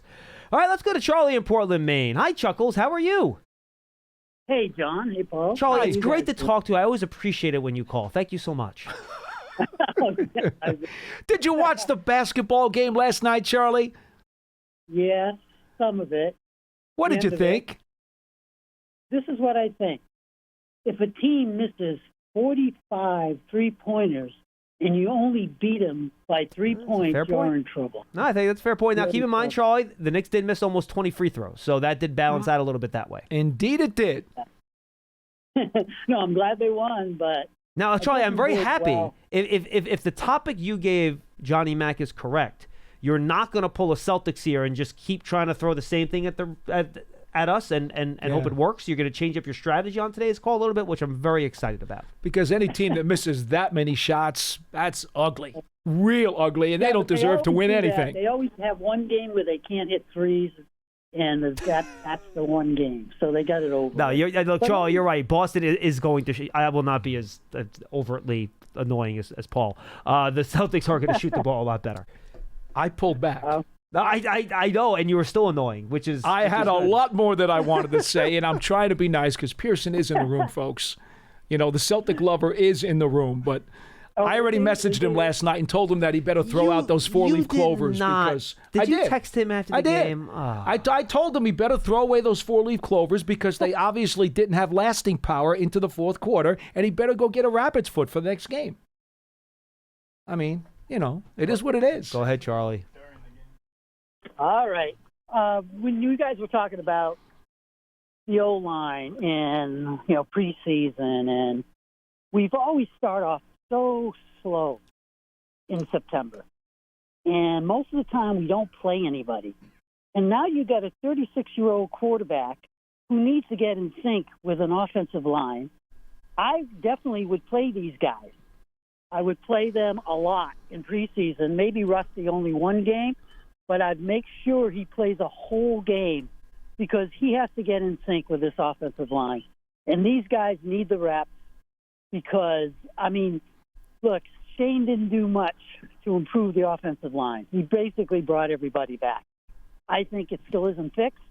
All right, let's go to Charlie in Portland, Maine. Hi, Chuckles. How are you? Hey, John. Hey, Paul. Charlie, How it's you great to guys talk to you. I always appreciate it when you call. Thank you so much. Did you watch the basketball game last night, Charlie? Yeah, some of it. What did you think? This is what I think. If a team misses 45 three-pointers and you only beat them by 3 points, you're in trouble. No, I think that's a fair point. Now, keep in mind, Charlie, the Knicks did miss almost 20 free throws, so that did balance out a little bit that way. Indeed it did. No, I'm glad they won, but... Now, Charlie, I'm very happy. Well. If the topic you gave Johnny Mack is correct, you're not going to pull a Celtics here and just keep trying to throw the same thing at us and hope it works. You're going to change up your strategy on today's call a little bit, which I'm very excited about. Because any team that misses that many shots, that's ugly. Real ugly, and they don't deserve to win anything. They always have one game where they can't hit threes, and that's the one game. So they got it over. No, look, Charlie, you're right. Boston is going to I will not be as overtly annoying as Paul. The Celtics are going to shoot the ball a lot better. I pulled back. I know, and you were still annoying, which is... I had a lot more that I wanted to say, and I'm trying to be nice because Pearson is in the room, folks. The Celtic lover is in the room, but I already messaged him last night and told him that he better throw out those four-leaf clovers. Because Did you text him after the game? Oh. I told him he better throw away those four-leaf clovers because they obviously didn't have lasting power into the fourth quarter, and he better go get a rabbit's foot for the next game. I mean, it is what it is. Go ahead, Charlie. All right. When you guys were talking about the O-line and, preseason, and we've always start off so slow in September. And most of the time we don't play anybody. And now you got a 36-year-old quarterback who needs to get in sync with an offensive line. I definitely would play these guys. I would play them a lot in preseason, maybe Rusty only one game, but I'd make sure he plays a whole game because he has to get in sync with this offensive line. And these guys need the reps because, look, Shane didn't do much to improve the offensive line. He basically brought everybody back. I think it still isn't fixed.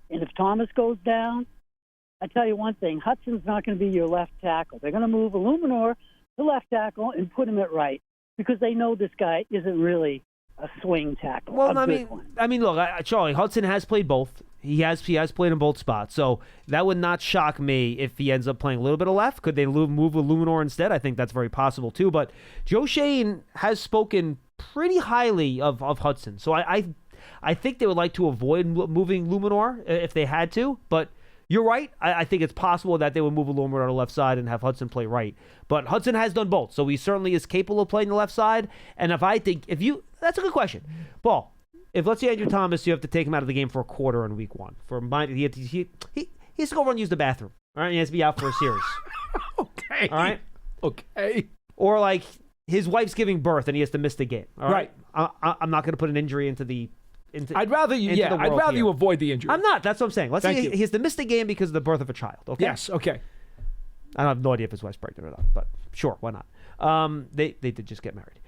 And if Thomas goes down, I tell you one thing, Hudson's not going to be your left tackle. They're going to move Illuminor to left tackle and put him at right because they know this guy isn't really a swing tackle. Well, look, Charlie, Hudson has played both. He has played in both spots, so that would not shock me if he ends up playing a little bit of left. Could they move Illuminor instead? I think that's very possible too. But Joe Shane has spoken pretty highly of Hudson, so I think they would like to avoid moving Illuminor if they had to. But you're right. I think it's possible that they would move Illuminor to the left side and have Hudson play right. But Hudson has done both, so he certainly is capable of playing the left side. And that's a good question, Paul. If, let's say, Andrew Thomas, you have to take him out of the game for a quarter in week one. He has to go run use the bathroom. All right, he has to be out for a series. Okay. All right. Okay. Or like his wife's giving birth and he has to miss the game. All right. I'm not going to put an injury into the. I'd rather you avoid the injury. I'm not. That's what I'm saying. Let's say he has to miss the game because of the birth of a child. Okay. Yes. Okay. I have no idea if his wife's pregnant or not, but sure, why not? They did just get married.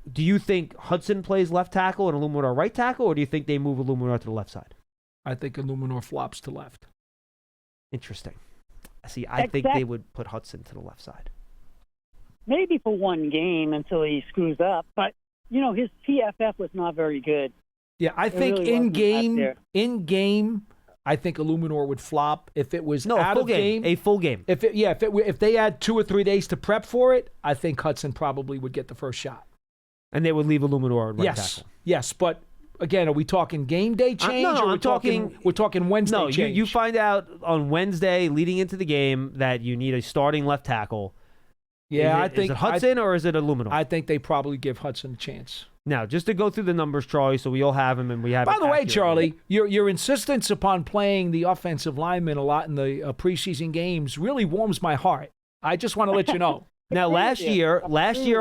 Do you think Hudson plays left tackle and Illuminor right tackle, or do you think they move Illuminor to the left side? I think Illuminor flops to left. Interesting. See, I think they would put Hudson to the left side. Maybe for one game until he screws up, but his PFF was not very good. Yeah, I think really in game, I think Illuminor would flop. If it was No, out a full of game. A full game. If they had 2 or 3 days to prep for it, I think Hudson probably would get the first shot. And they would leave Illuminor at right tackle. Yes, but again, are we talking game day change? No, or I'm talking. We're talking Wednesday No, change. you find out on Wednesday leading into the game that you need a starting left tackle. Yeah, Is it Hudson or is it Illuminor? I think they probably give Hudson a chance. Now, just to go through the numbers, Charlie, so we all have them and we have. By the way, accurately. Charlie, your insistence upon playing the offensive lineman a lot in the preseason games really warms my heart. I just want to let you know. Now, last year,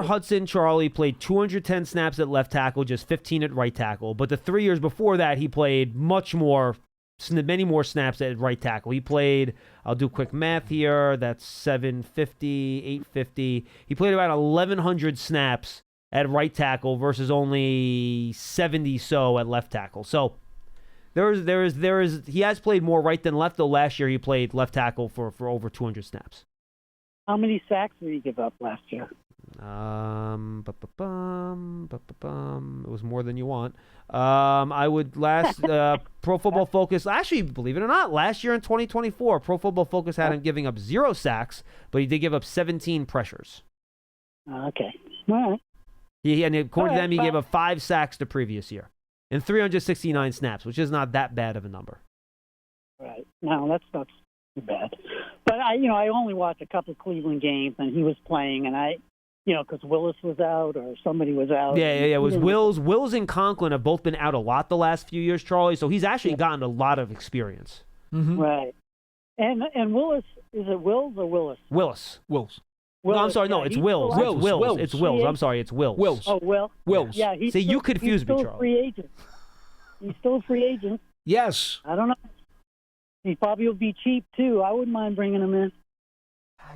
Hudson Charlie played 210 snaps at left tackle, just 15 at right tackle. But the 3 years before that, he played many more snaps at right tackle. He played, I'll do quick math here, that's 750, 850. He played about 1,100 snaps at right tackle versus only 70 so at left tackle. So he has played more right than left, though last year he played left tackle for over 200 snaps. How many sacks did he give up last year? It was more than you want. I would Pro Football Focus, actually, believe it or not, last year in 2024, Pro Football Focus had him giving up 0 sacks, but he did give up 17 pressures. Okay. All right. And according to them, he gave up 5 sacks the previous year in 369 snaps, which is not that bad of a number. Right. No, that's not too bad. But I only watched a couple of Cleveland games, and he was playing, and because Willis was out or somebody was out. Yeah. It was Wills and Conklin have both been out a lot the last few years, Charlie. So he's actually gotten a lot of experience. Mm-hmm. Right. And Willis, is it Wills or Willis? Wills. Willis, No, I'm sorry. No, it's Wills. Wills. It's Wills. I'm sorry. It's Wills. Wills. Oh, Will. Wills. Yeah. See, you confused me, Charlie. He's still a free agent. Yes. I don't know. He probably will be cheap, too. I wouldn't mind bringing him in.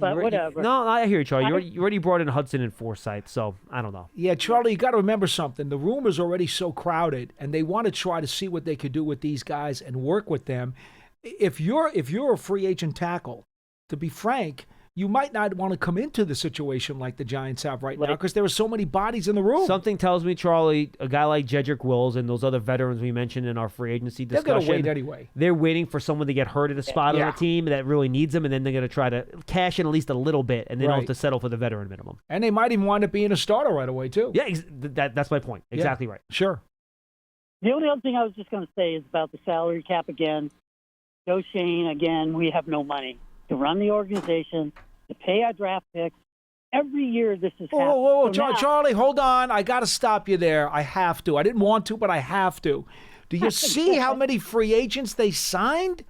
But whatever. No, I hear you, Charlie. You already brought in Hudson and Forsythe, so I don't know. Yeah, Charlie, you got to remember something. The room is already so crowded, and they want to try to see what they could do with these guys and work with them. If you're a free agent tackle, to be frank, you might not want to come into the situation like the Giants have right now because there are so many bodies in the room. Something tells me, Charlie, a guy like Jedrick Wills and those other veterans we mentioned in our free agency discussion, they're going to wait anyway. They're waiting for someone to get hurt at a spot on the team that really needs them, and then they're going to try to cash in at least a little bit, and they don't have to settle for the veteran minimum. And they might even wind up being a starter right away, too. Yeah, that's my point. Exactly right. Sure. The only other thing I was just going to say is about the salary cap again. Joe Shane, again, we have no money to run the organization, to pay our draft picks. Every year this is happening. Whoa, Charlie, hold on. I got to stop you there. I have to. I didn't want to, but I have to. Do you see how many free agents they signed?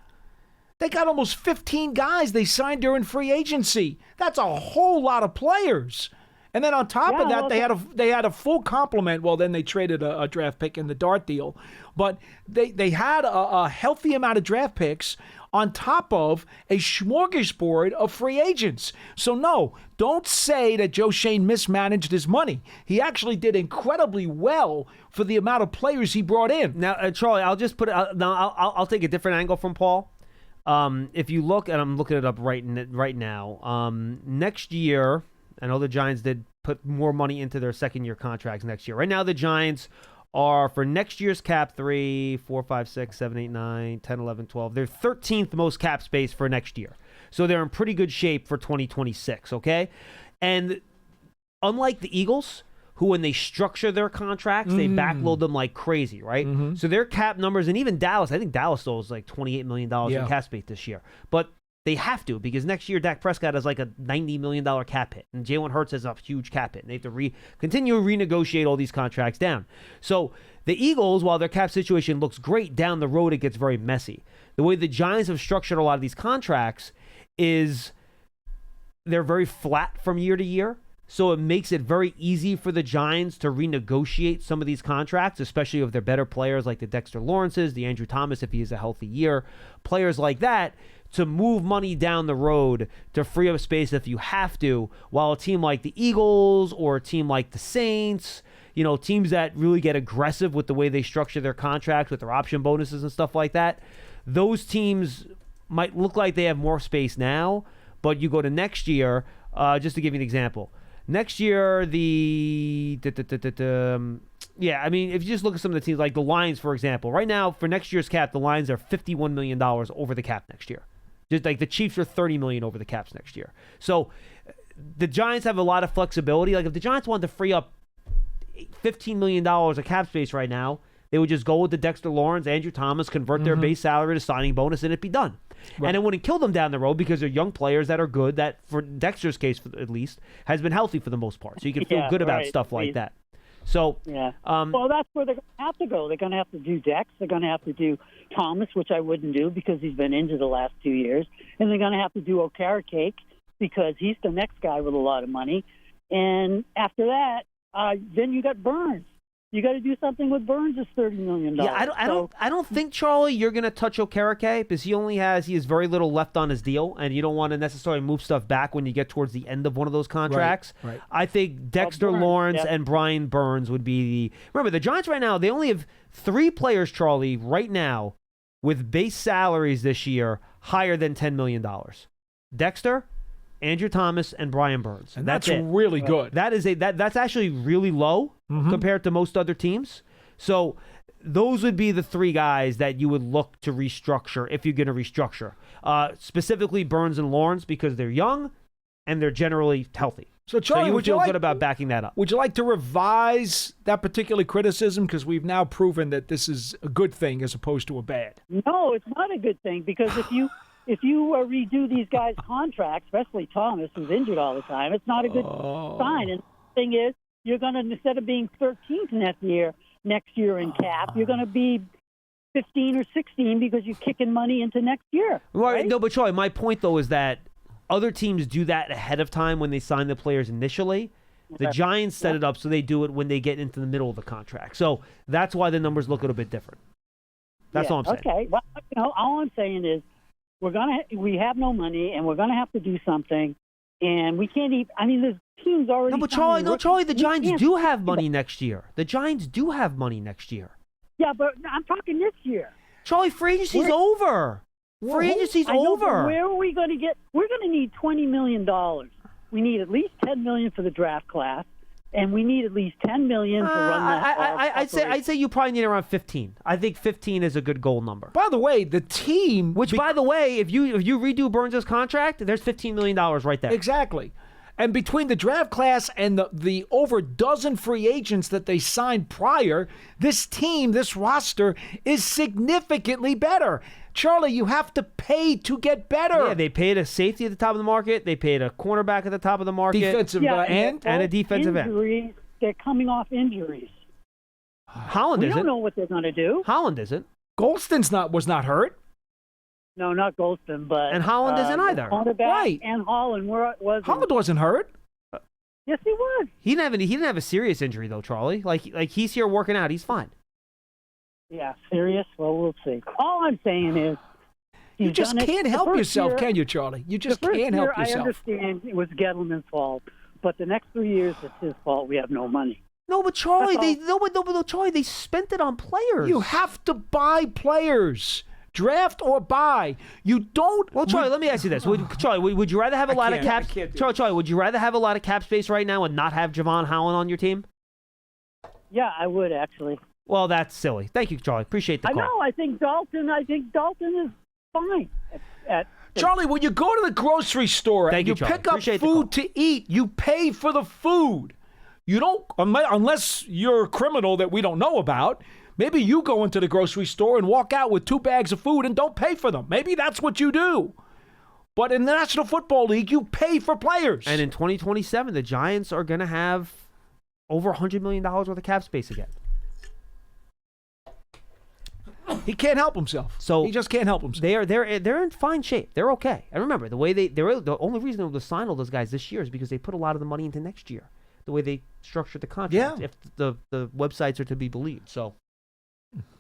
They got almost 15 guys they signed during free agency. That's a whole lot of players. And then on top of that, they had a full complement. Well, then they traded a draft pick in the Dart deal. But they had a healthy amount of draft picks on top of a smorgasbord of free agents. So no, don't say that Joe Shane mismanaged his money. He actually did incredibly well for the amount of players he brought in. Now, Charlie, I'll just put it. I'll take a different angle from Paul. If you look, and I'm looking it up right now. Next year, I know the Giants did put more money into their second-year contracts next year. Right now, the Giants are, for next year's cap, 3, 4, 5, 6, 7, 8, 9, 10, 11, 12. They're 13th most cap space for next year. So they're in pretty good shape for 2026, okay? And unlike the Eagles, who when they structure their contracts, they backload them like crazy, right? Mm-hmm. So their cap numbers, and even Dallas, I think Dallas still is like $28 million in cap space this year. But they have to, because next year Dak Prescott has like a $90 million cap hit, and Jalen Hurts has a huge cap hit, and they have to continue to renegotiate all these contracts down. So the Eagles, while their cap situation looks great, down the road it gets very messy. The way the Giants have structured a lot of these contracts is they're very flat from year to year, so it makes it very easy for the Giants to renegotiate some of these contracts, especially if they're better players like the Dexter Lawrences, the Andrew Thomas if he has a healthy year, players like that, to move money down the road to free up space if you have to, while a team like the Eagles or a team like the Saints, teams that really get aggressive with the way they structure their contracts with their option bonuses and stuff like that, those teams might look like they have more space now, but you go to next year, just to give you an example. Next year, the Yeah, I mean, if you just look at some of the teams, like the Lions, for example, right now for next year's cap, the Lions are $51 million over the cap next year. Just like the Chiefs are $30 million over the caps next year. So the Giants have a lot of flexibility. Like if the Giants wanted to free up $15 million of cap space right now, they would just go with the Dexter Lawrence, Andrew Thomas, convert their base salary to signing bonus, and it'd be done. Right. And it wouldn't kill them down the road because they're young players that are good, that for Dexter's case at least, has been healthy for the most part. So you can feel good about stuff like that. So well, that's where they're going to have to go. They're going to have to do Dex. They're going to have to do Thomas, which I wouldn't do because he's been injured the last 2 years. And they're going to have to do Okereke because he's the next guy with a lot of money. And after that, then you got Burns. You got to do something with Burns' $30 million. Yeah, I don't think, Charlie, you're going to touch Okereke because he has very little left on his deal, and you don't want to necessarily move stuff back when you get towards the end of one of those contracts. Right. I think Dexter Lawrence and Brian Burns would be remember, the Giants right now, they only have 3 players, Charlie, right now with base salaries this year higher than $10 million. Dexter, Andrew Thomas, and Brian Burns. And that's really good. That's actually really low compared to most other teams. So those would be the 3 guys that you would look to restructure if you're going to restructure. Specifically Burns and Lawrence because they're young and they're generally healthy. So, Charlie, you would feel good about backing that up. Would you like to revise that particular criticism? Because we've now proven that this is a good thing as opposed to a bad. No, it's not a good thing because if you redo these guys' contracts, especially Thomas, who's injured all the time, it's not a good sign. And the thing is, you're going to, instead of being 13th next year in cap, you're going to be 15 or 16 because you're kicking money into next year. Right? No, but Troy, my point, though, is that other teams do that ahead of time when they sign the players initially. The Giants set it up so they do it when they get into the middle of the contract. So that's why the numbers look a little bit different. That's all I'm saying. Okay. Well, all I'm saying is, we have no money, and we're going to have to do something, and we can't even. I mean, there's teams already. No, but Charlie, the Giants do have money next year. The Giants do have money next year. Yeah, but I'm talking this year. Charlie, free agency's over. Free agency's over. Where are we going to get? We're going to need $20 million. We need at least $10 million for the draft class. And we need at least $10 million to run that. I'd say you probably need around 15. I think 15 is a good goal number. By the way, the team, by the way, if you redo Burns' contract, there's $15 million right there. Exactly. And between the draft class and the over dozen free agents that they signed prior, this team, this roster is significantly better. Charlie, you have to pay to get better. Yeah, they paid a safety at the top of the market. They paid a cornerback at the top of the market. Defensive end and a defensive end. They're coming off injuries. Holland isn't. We don't know what they're going to do. Holland isn't. Golston's was not hurt. No, not Golston, but and Holland isn't either. Right. And Holland, where was Holland wasn't hurt. Yes, he was. He didn't have a serious injury though, Charlie. Like he's here working out. He's fine. Yeah, serious? Well, we'll see. All I'm saying is you just can't help yourself, can you, Charlie? You just can't help yourself. I understand it was Gettleman's fault, but the next 3 years it's his fault. We have no money. No, but Charlie, Charlie, they spent it on players. You have to buy players. Draft or buy. You don't. Well, Charlie, let me ask you this: would you rather have a lot of cap? Charlie, would you rather have a lot of cap space right now and not have Javon Holland on your team? Yeah, I would actually. Well, that's silly. Thank you, Charlie. Appreciate the call. I know. I think Dalton is fine. Charlie, when you go to the grocery store and you pick up food to eat, you pay for the food. You don't, unless you're a criminal that we don't know about. Maybe you go into the grocery store and walk out with 2 bags of food and don't pay for them. Maybe that's what you do. But in the National Football League, you pay for players. And in 2027, the Giants are going to have over $100 million worth of cap space again. He can't help himself. So he just can't help himself. They're in fine shape. They're okay. And remember, the only reason they were able to sign all those guys this year is because they put a lot of the money into next year. The way they structured the contract, if the websites are to be believed. So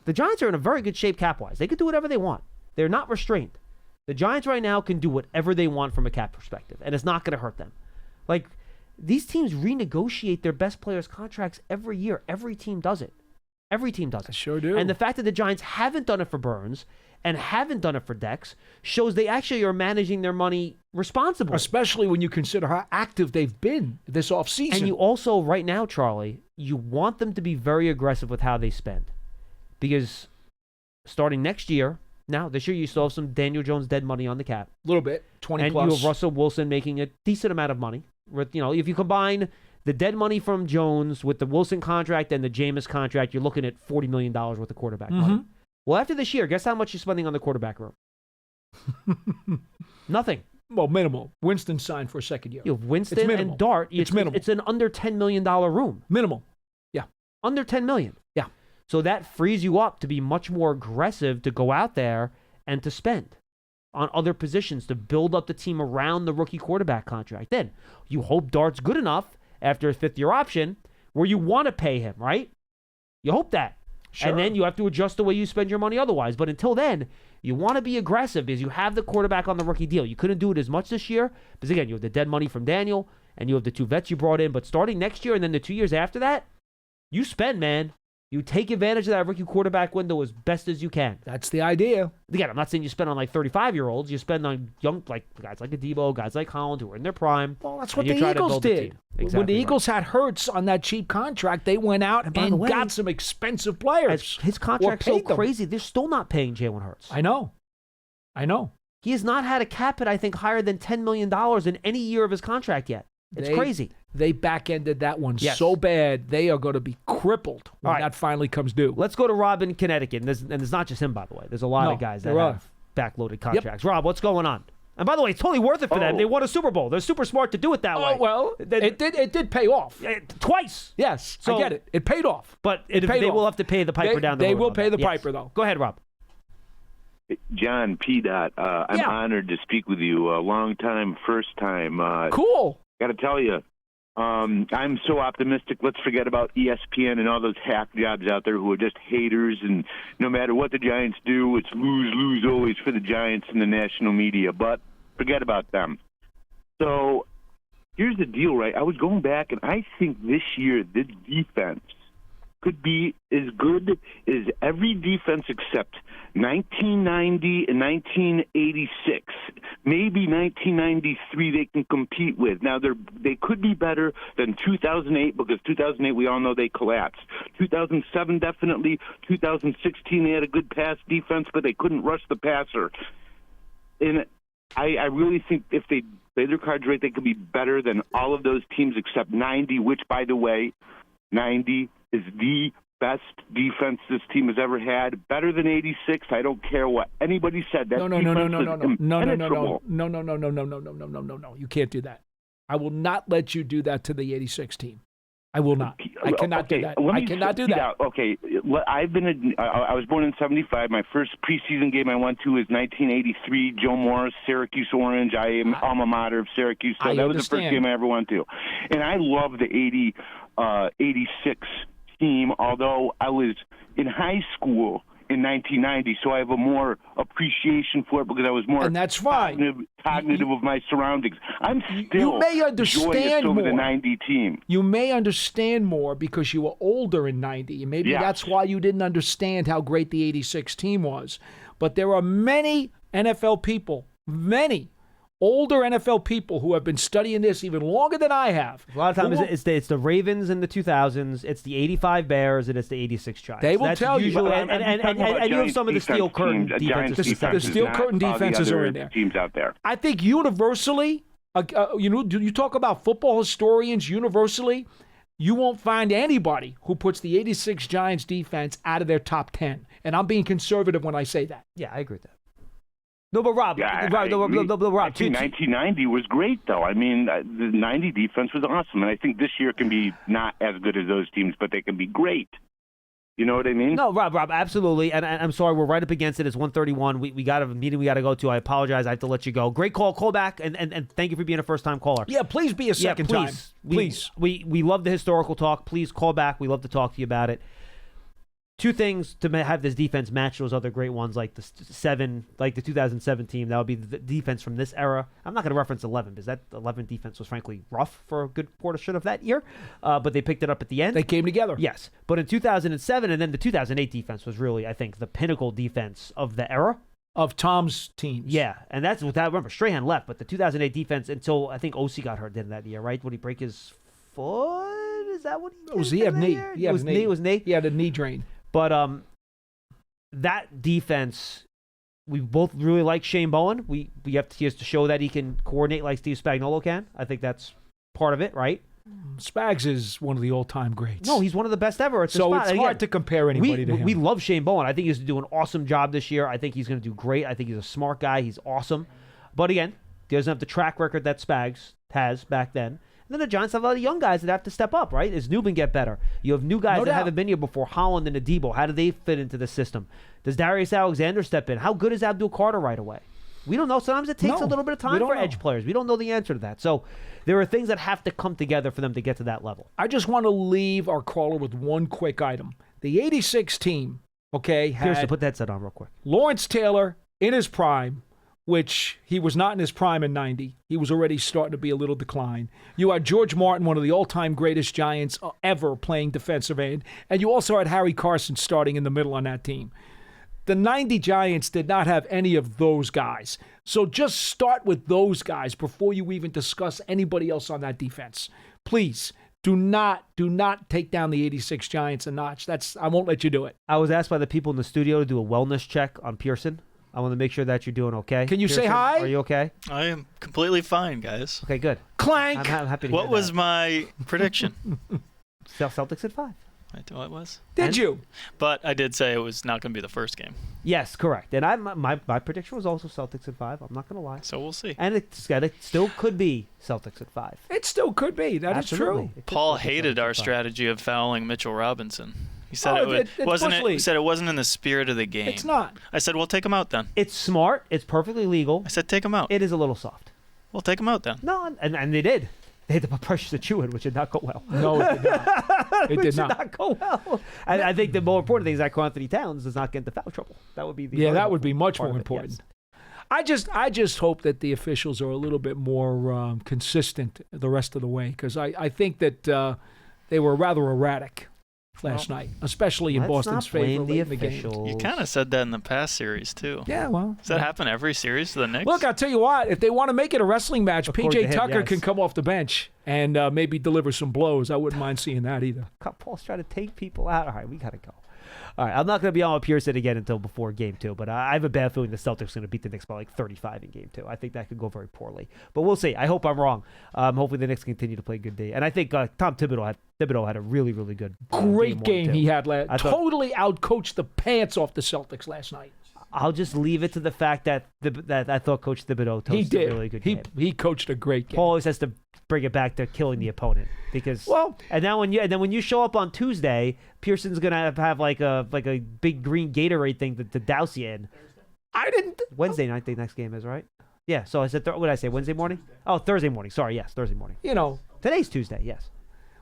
the Giants are in a very good shape cap-wise. They could do whatever they want. They're not restrained. The Giants right now can do whatever they want from a cap perspective, and it's not going to hurt them. Like, these teams renegotiate their best players' contracts every year. Every team does it. Every team does it. I sure do. And the fact that the Giants haven't done it for Burns and haven't done it for Dex shows they actually are managing their money responsibly. Especially when you consider how active they've been this offseason. And you also, right now, Charlie, you want them to be very aggressive with how they spend. Because starting next year, now this year you still have some Daniel Jones dead money on the cap. A little bit, 20 and plus. you have Russell Wilson making a decent amount of money. If you combine the dead money from Jones with the Wilson contract and the Jameis contract, you're looking at $40 million worth of quarterback money. Well, after this year, guess how much you're spending on the quarterback room? Nothing. Well, minimal. Winston signed for a second year. You have Winston and Dart. It's minimal. It's an under $10 million room. Minimal. Yeah. Under $10 million. Yeah. So that frees you up to be much more aggressive to go out there and to spend on other positions to build up the team around the rookie quarterback contract. Then you hope Dart's good enough after a fifth-year option where you want to pay him, right? You hope that. Sure. And then you have to adjust the way you spend your money otherwise. But until then, you want to be aggressive because you have the quarterback on the rookie deal. You couldn't do it as much this year because, again, you have the dead money from Daniel and you have the 2 vets you brought in. But starting next year and then the 2 years after that, you spend, man. You take advantage of that rookie quarterback window as best as you can. That's the idea. Again, I'm not saying you spend on like 35-year-olds. You spend on young, like guys like Adebo, guys like Holland who are in their prime. Well, that's what the Eagles did. When the Eagles had Hurts on that cheap contract, they went out and got some expensive players. His contract's so crazy, they're still not paying Jalen Hurts. I know. He has not had a cap hit, I think, higher than $10 million in any year of his contract yet. It's crazy. They back-ended that one so bad, they are going to be crippled when that finally comes due. Let's go to Rob in Connecticut. And there's not just him, by the way. There's a lot of guys that have backloaded contracts. Rob, what's going on? And by the way, it's totally worth it for them. They won a Super Bowl. They're super smart to do it that way. Oh, well, it did pay off. Twice. Yes, so, I get it. It paid off. But they will have to pay the piper down the road. They will pay the piper, though. Go ahead, Rob. John P. Dot, I'm honored to speak with you. A long time, first time. Cool. Got to tell you, I'm so optimistic. Let's forget about ESPN and all those hack jobs out there who are just haters. And no matter what the Giants do, it's lose always for the Giants in the national media. But forget about them. So here's the deal, right? I was going back, and I think this year the defense could be as good as every defense except 1990 and 1986. Maybe 1993 they can compete with. Now, they could be better than 2008 because 2008 we all know they collapsed. 2007 definitely. 2016 they had a good pass defense, but they couldn't rush the passer. And I really think if they play their cards right, they could be better than all of those teams except 90, which, by the way, 90 is the best defense this team has ever had. Better than 86. I don't care what anybody said. That No. You can't do that. I will not let you do that to the 86 team. I will not. I cannot do that. I cannot do that. Okay, I was born in 75. My first preseason game I went to was 1983. Joe Morris, Syracuse Orange. I am alma mater of Syracuse, so that was the first game I ever went to. And I love the 86 team, although I was in high school in 1990, so I have a more appreciation for it because I was more and that's fine. cognitive of my surroundings. I'm still you may understand over more. The 90 team. You may understand more because you were older in 90, and maybe that's why you didn't understand how great the 86 team was. But there are many NFL people, many older NFL people who have been studying this even longer than I have. A lot of times it's the Ravens in the 2000s, it's the 85 Bears, and it's the 86 Giants. They will tell you. And you have some of the steel curtain defenses. The steel curtain defenses are in there. Teams out there. I think universally, you talk about football historians universally, you won't find anybody who puts the 86 Giants defense out of their top 10. And I'm being conservative when I say that. Yeah, I agree with that. No, but Rob, Rob, 1990 was great, though. I mean, the 90 defense was awesome, and I think this year can be not as good as those teams, but they can be great. You know what I mean? No, Rob, absolutely. And I'm sorry, we're right up against it. It's 1:31. We got a meeting we got to go to. I apologize. I have to let you go. Great call. Call back, and thank you for being a first-time caller. Yeah, please be a second time. Please. We love the historical talk. Please call back. We love to talk to you about it. Two things to have this defense match those other great ones, like the 2007 team. That would be the defense from this era. I'm not going to reference 11 because that 11 defense was frankly rough for a good portion of that year, but they picked it up at the end. They came together. Yes, but in 2007 and then the 2008 defense was really, I think, the pinnacle defense of the era. Of Tom's teams. Yeah, and that's without, remember, Strahan left, but the 2008 defense until I think OC got hurt in that year, right? Would he break his foot? Is that what he did? Was he had knee? It was knee. It was knee. He had a knee drain. But that defense, we both really like Shane Bowen. He has to show that he can coordinate like Steve Spagnuolo can. I think that's part of it, right? Spags is one of the all-time greats. No, he's one of the best ever at the so spot. it's hard to compare anybody to him. We love Shane Bowen. I think he's doing an awesome job this year. I think he's going to do great. I think he's a smart guy. He's awesome. But again, he doesn't have the track record that Spags has back then. And then the Giants have a lot of young guys that have to step up, right? As Newman get better. You have new guys that haven't been here before, Holland and Adebo. How do they fit into the system? Does Darius Alexander step in? How good is Abdul Carter right away? We don't know. Sometimes it takes a little bit of time for edge players. We don't know the answer to that. So there are things that have to come together for them to get to that level. I just want to leave our caller with one quick item. The 86 team, okay, had Pearson, put that set on real quick. Lawrence Taylor in his prime, which he was not in his prime in 90. He was already starting to be a little decline. You had George Martin, one of the all-time greatest Giants ever, playing defensive end. And you also had Harry Carson starting in the middle on that team. The 90 Giants did not have any of those guys. So just start with those guys before you even discuss anybody else on that defense. Please, do not take down the 86 Giants a notch. I won't let you do it. I was asked by the people in the studio to do a wellness check on Pearson. I want to make sure that you're doing okay. Can you Pearson, say hi? Are you okay? I am completely fine, guys. Okay, good. Clank! I'm happy to What hear was that. my prediction? Celtics at 5. What was? Did you? But I did say it was not going to be the first game. Yes, correct. And my prediction was also Celtics at 5. I'm not going to lie. So we'll see. And it still could be Celtics at 5. It still could be. That is true. Paul hated our strategy of fouling Mitchell Robinson. He said it's he said it wasn't in the spirit of the game. It's not. I said, well, take him out then. It's smart. It's perfectly legal. I said, take him out. It is a little soft. Well, take him out then. No, and they did. They had to put pressure to Chewin, which did not go well. No, it did not. It did not go well. And I think the more important thing is that Anthony Towns does not get into foul trouble. That would be that would be much more part of it, important. yes. I just hope that the officials are a little bit more consistent the rest of the way, because I think that they were rather erratic last night, especially in Boston's favor late in the game. You kind of said that in the past series, too. Yeah, well. Does that happen every series to the Knicks? Look, I'll tell you what, if they want to make it a wrestling match, P.J. Tucker can come off the bench and maybe deliver some blows. I wouldn't mind seeing that either. Paul's trying to take people out. All right, we got to go. All right, I'm not going to be on with Pearson again until before Game 2, but I have a bad feeling the Celtics are going to beat the Knicks by like 35 in Game 2. I think that could go very poorly, but we'll see. I hope I'm wrong. Hopefully the Knicks continue to play a good day, and I think Tom Thibodeau had a really, really good great game he had last. Totally outcoached the pants off the Celtics last night. I'll just leave it to the fact that I thought Coach Thibodeau toasted a really good game. He coached a great game. Paul always has to bring it back to killing the opponent because and then when you show up on Tuesday, Pearson's gonna have like a big green Gatorade thing to douse you in. I didn't. Wednesday night the next game is, right? Yeah. So I said what did I say? Wednesday morning? Oh, Thursday morning. Sorry. Yes, Thursday morning. Today's Tuesday. Yes.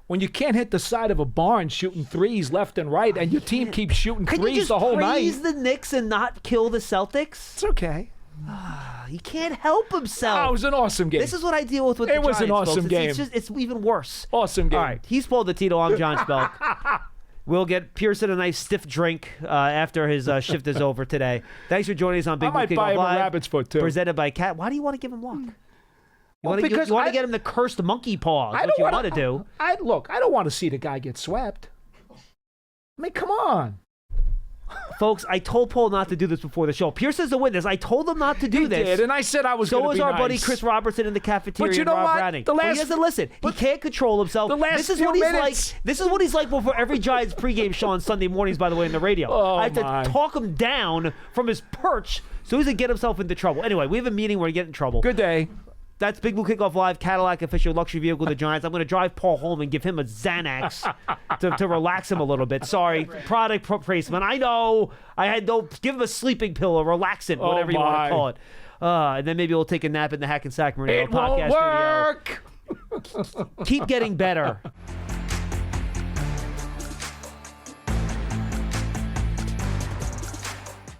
When you can't hit the side of a barn shooting threes left and right, and your team keeps shooting threes the whole night. Can you just praise the Knicks and not kill the Celtics? It's okay. He can't help himself. Oh, it was an awesome game. This is what I deal with the Giants, It was an awesome folks. game. It's even worse. Awesome game. All right, he's Paul Dottino. I'm John Schmeelk. We'll get Pearson a nice stiff drink after his shift is over today. Thanks for joining us on Big Blue Kickoff Live. I might buy him a rabbit's foot, too. Presented by Cat. Why do you want to give him luck? You want because to get him the cursed monkey paw. That's what you want to do. I don't want to see the guy get swept. I mean, come on. Folks, I told Paul not to do this before the show. Pearson's a witness. I told him not to do this. He did, and I said I was going to be So was our nice. buddy Chris Robertson in the cafeteria. But you know Rob what? Browning. The last, he doesn't listen. He can't control himself. The last this is few what he's minutes. like. This is what he's like before every Giants pregame show on Sunday mornings. By the way, in the radio, I have to talk him down from his perch so he doesn't get himself into trouble. Anyway, we have a meeting where we get in trouble. Good day. That's Big Blue Kickoff Live, Cadillac official luxury vehicle of the Giants. I'm going to drive Paul home and give him a Xanax to relax him a little bit. Sorry, product placement. I know. Give him a sleeping pill, a relaxant, whatever you want to call it. And then maybe we'll take a nap in the Hack and Sack Marino podcast studio. Keep getting better.